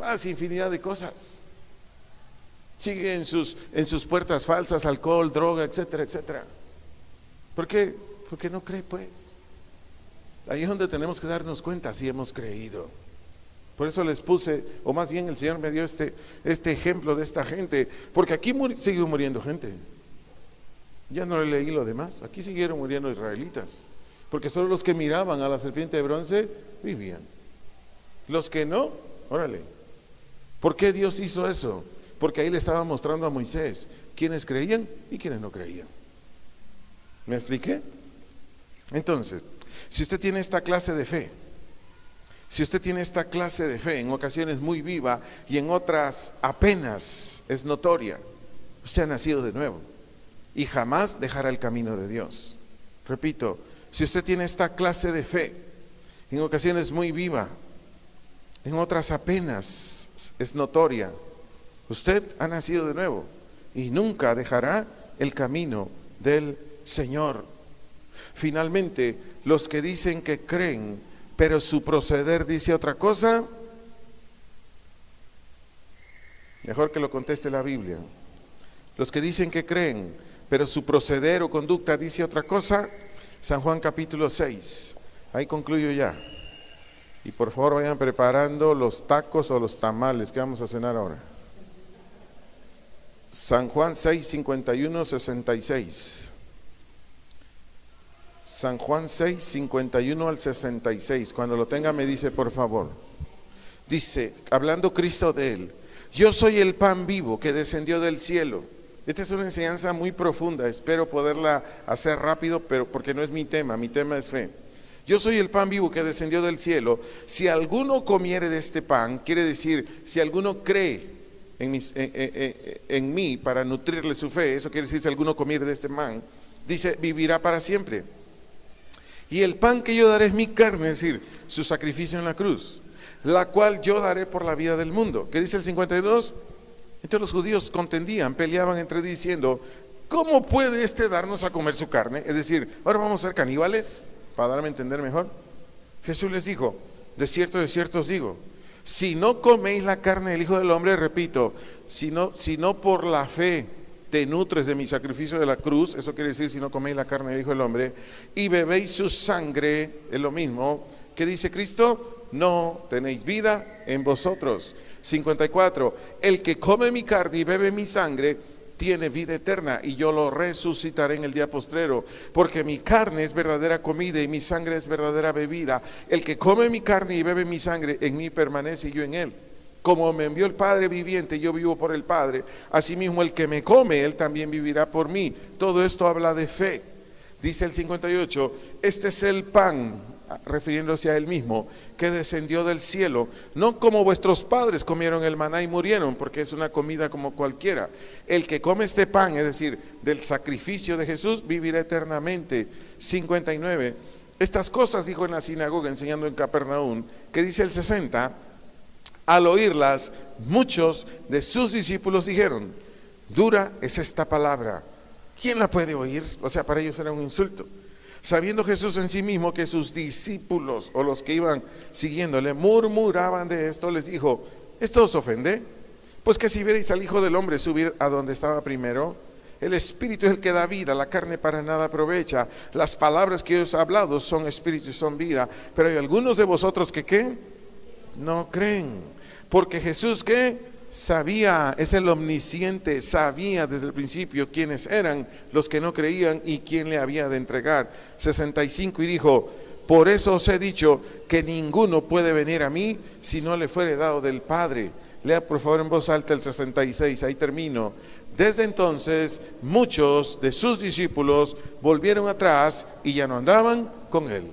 A: hace infinidad de cosas. Sigue en sus puertas falsas, alcohol, droga, etcétera, etcétera. ¿Por qué? Porque no cree, pues. Ahí es donde tenemos que darnos cuenta si hemos creído. Por eso les puse, o más bien el Señor me dio este ejemplo de esta gente, porque aquí sigue muriendo gente. Ya no le leí lo demás. Aquí siguieron muriendo israelitas, porque solo los que miraban a la serpiente de bronce vivían. Los que no, órale. ¿Por qué Dios hizo eso? Porque ahí le estaba mostrando a Moisés quiénes creían y quiénes no creían. ¿Me expliqué? Entonces, si usted tiene esta clase de fe, en ocasiones muy viva y en otras apenas es notoria, usted ha nacido de nuevo y jamás dejará el camino de Dios. Repito, si usted tiene esta clase de fe, en ocasiones muy viva, en otras apenas es notoria, usted ha nacido de nuevo y nunca dejará el camino del Señor. Finalmente, los que dicen que creen, pero su proceder dice otra cosa, mejor que lo conteste la Biblia. Los que dicen que creen, pero su proceder o conducta dice otra cosa, San Juan capítulo 6. Ahí concluyo ya. Y por favor vayan preparando los tacos o los tamales que vamos a cenar ahora. San Juan 6, 51, 66. San Juan 6, 51 al 66. Cuando lo tenga me dice por favor. Dice, hablando Cristo de él, yo soy el pan vivo que descendió del cielo. Esta es una enseñanza muy profunda, espero poderla hacer rápido, pero porque no es mi tema es fe. Yo soy el pan vivo que descendió del cielo. Si alguno comiere de este pan, quiere decir, si alguno cree en mí para nutrirle su fe, eso quiere decir si alguno comiere de este pan, dice, vivirá para siempre. Y el pan que yo daré es mi carne, es decir, su sacrificio en la cruz, la cual yo daré por la vida del mundo. ¿Qué dice el 52? Entonces los judíos contendían, peleaban entre diciendo, ¿cómo puede este darnos a comer su carne? Es decir, ahora vamos a ser caníbales, para darme a entender mejor. Jesús les dijo, de cierto os digo, si no coméis la carne del Hijo del Hombre, repito, si no por la fe te nutres de mi sacrificio de la cruz, eso quiere decir si no coméis la carne del Hijo del Hombre, y bebéis su sangre, es lo mismo, ¿qué dice Cristo? No tenéis vida en vosotros. 54, el que come mi carne y bebe mi sangre, tiene vida eterna y yo lo resucitaré en el día postrero, porque mi carne es verdadera comida y mi sangre es verdadera bebida. El que come mi carne y bebe mi sangre, en mí permanece y yo en él. Como me envió el Padre viviente, yo vivo por el Padre, asimismo el que me come, él también vivirá por mí. Todo esto habla de fe. Dice el 58, este es el pan, refiriéndose a él mismo, que descendió del cielo, no como vuestros padres comieron el maná y murieron, porque es una comida como cualquiera. El que come este pan, es decir, del sacrificio de Jesús, vivirá eternamente. 59, estas cosas dijo en la sinagoga, enseñando en Capernaum. Que dice el 60, al oírlas, muchos de sus discípulos dijeron, Dura es esta palabra. ¿Quién la puede oír? O sea, para ellos era un insulto. Sabiendo Jesús en sí mismo que sus discípulos o los que iban siguiéndole murmuraban de esto, les dijo: ¿esto os ofende? Pues que si vierais al Hijo del Hombre subir a donde estaba primero, el Espíritu es el que da vida, la carne para nada aprovecha. Las palabras que yo os he hablado son espíritu y son vida, pero hay algunos de vosotros que ¿qué? No creen. Porque Jesús ¿qué? Sabía, es el omnisciente, sabía desde el principio quiénes eran los que no creían y quién le había de entregar. 65, y dijo: por eso os he dicho que ninguno puede venir a mí si no le fuere dado del Padre. Lea por favor en voz alta el 66, ahí termino. Desde entonces muchos de sus discípulos volvieron atrás y ya no andaban con él.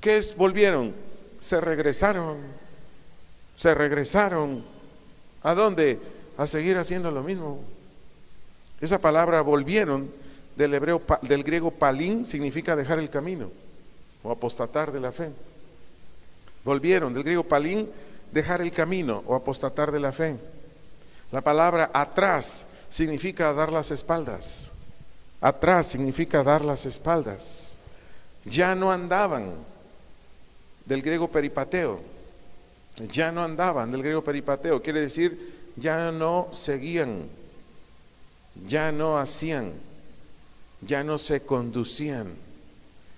A: ¿Qué es? Volvieron, se regresaron. ¿A dónde? A seguir haciendo lo mismo. Esa palabra volvieron del griego palín significa dejar el camino o apostatar de la fe. Volvieron del griego palín, dejar el camino o apostatar de la fe. La palabra atrás significa dar las espaldas. Atrás significa dar las espaldas. Ya no andaban, del griego peripateo. Ya no andaban, del griego peripateo, quiere decir ya no seguían, ya no hacían, ya no se conducían.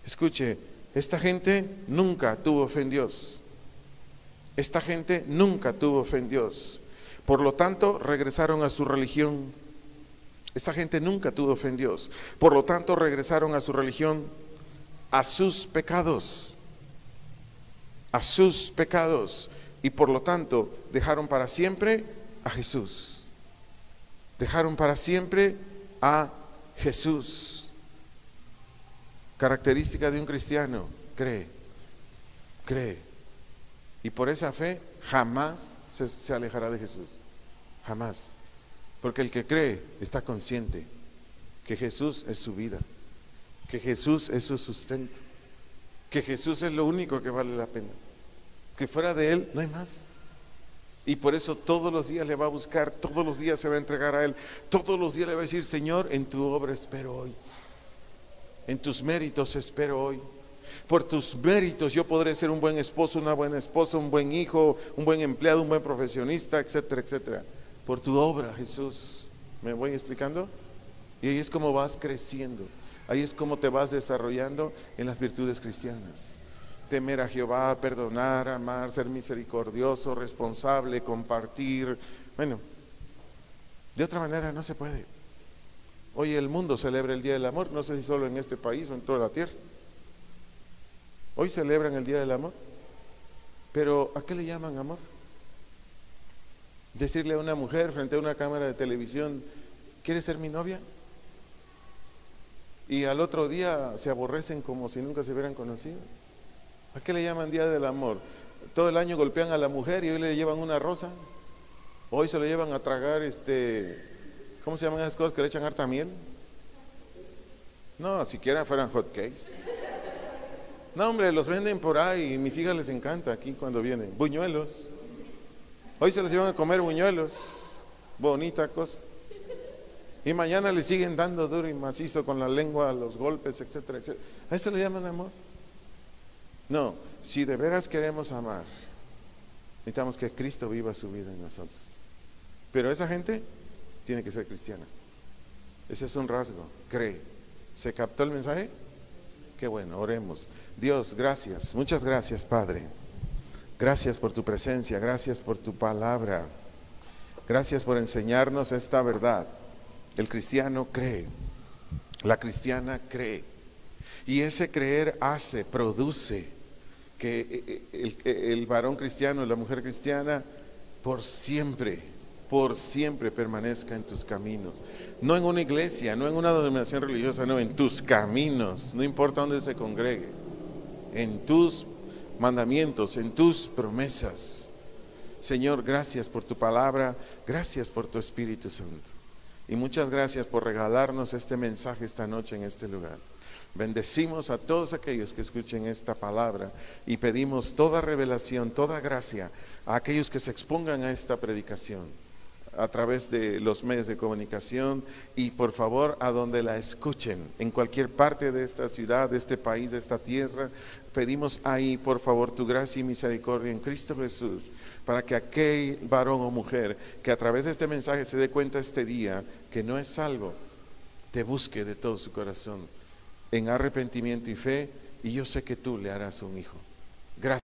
A: Escuche, esta gente nunca tuvo fe en Dios. Esta gente nunca tuvo fe en Dios. Por lo tanto, regresaron a su religión. Esta gente nunca tuvo fe en Dios. Por lo tanto, regresaron a su religión, a sus pecados. A sus pecados. Y por lo tanto, dejaron para siempre a Jesús. Dejaron para siempre a Jesús. Característica de un cristiano: cree. Y por esa fe jamás se alejará de Jesús. Jamás. Porque el que cree está consciente que Jesús es su vida, que Jesús es su sustento, que Jesús es lo único que vale la pena, que fuera de Él no hay más. Y por eso todos los días le va a buscar, todos los días se va a entregar a Él, todos los días le va a decir: Señor, en tu obra espero hoy, en tus méritos espero hoy. Por tus méritos yo podré ser un buen esposo, una buena esposa, un buen hijo, un buen empleado, un buen profesionista, etcétera, etcétera. Por tu obra, Jesús. ¿Me voy explicando? Y ahí es como vas creciendo, ahí es como te vas desarrollando en las virtudes cristianas. Temer a Jehová, perdonar, amar, ser misericordioso, responsable, compartir. Bueno, de otra manera no se puede. Hoy el mundo celebra el Día del Amor, no sé si solo en este país o en toda la tierra. Hoy celebran el Día del Amor, pero ¿a qué le llaman amor? Decirle a una mujer frente a una cámara de televisión: ¿quieres ser mi novia? Y al otro día se aborrecen como si nunca se hubieran conocido. ¿A qué le llaman Día del Amor? Todo el año golpean a la mujer y hoy le llevan una rosa. Hoy se lo llevan a tragar ¿cómo se llaman esas cosas que le echan harta miel? No, siquiera fueran hot cakes. No, hombre, los venden por ahí y mis hijas les encanta aquí cuando vienen. Buñuelos. Hoy se les llevan a comer buñuelos. Bonita cosa. Y mañana le siguen dando duro y macizo con la lengua, los golpes, etcétera, etcétera. ¿A eso le llaman amor? No, si de veras queremos amar, necesitamos que Cristo viva su vida en nosotros. Pero esa gente tiene que ser cristiana. Ese es un rasgo. Cree. ¿Se captó el mensaje? Qué bueno, oremos. Dios, gracias, muchas gracias, Padre. Gracias por tu presencia, gracias por tu palabra. Gracias por enseñarnos esta verdad. El cristiano cree, la cristiana cree. Y ese creer produce que el varón cristiano y la mujer cristiana por siempre permanezca en tus caminos. No en una iglesia, no en una denominación religiosa, no, en tus caminos, no importa dónde se congregue, en tus mandamientos, en tus promesas. Señor, gracias por tu palabra, gracias por tu Espíritu Santo. Y muchas gracias por regalarnos este mensaje esta noche en este lugar. Bendecimos a todos aquellos que escuchen esta palabra y pedimos toda revelación, toda gracia a aquellos que se expongan a esta predicación. a través de los medios de comunicación y por favor a donde la escuchen, en cualquier parte de esta ciudad, de este país, de esta tierra, pedimos ahí por favor tu gracia y misericordia en Cristo Jesús, para que aquel varón o mujer que a través de este mensaje se dé cuenta este día que no es salvo, te busque de todo su corazón en arrepentimiento y fe, y yo sé que tú le harás un hijo. Gracias.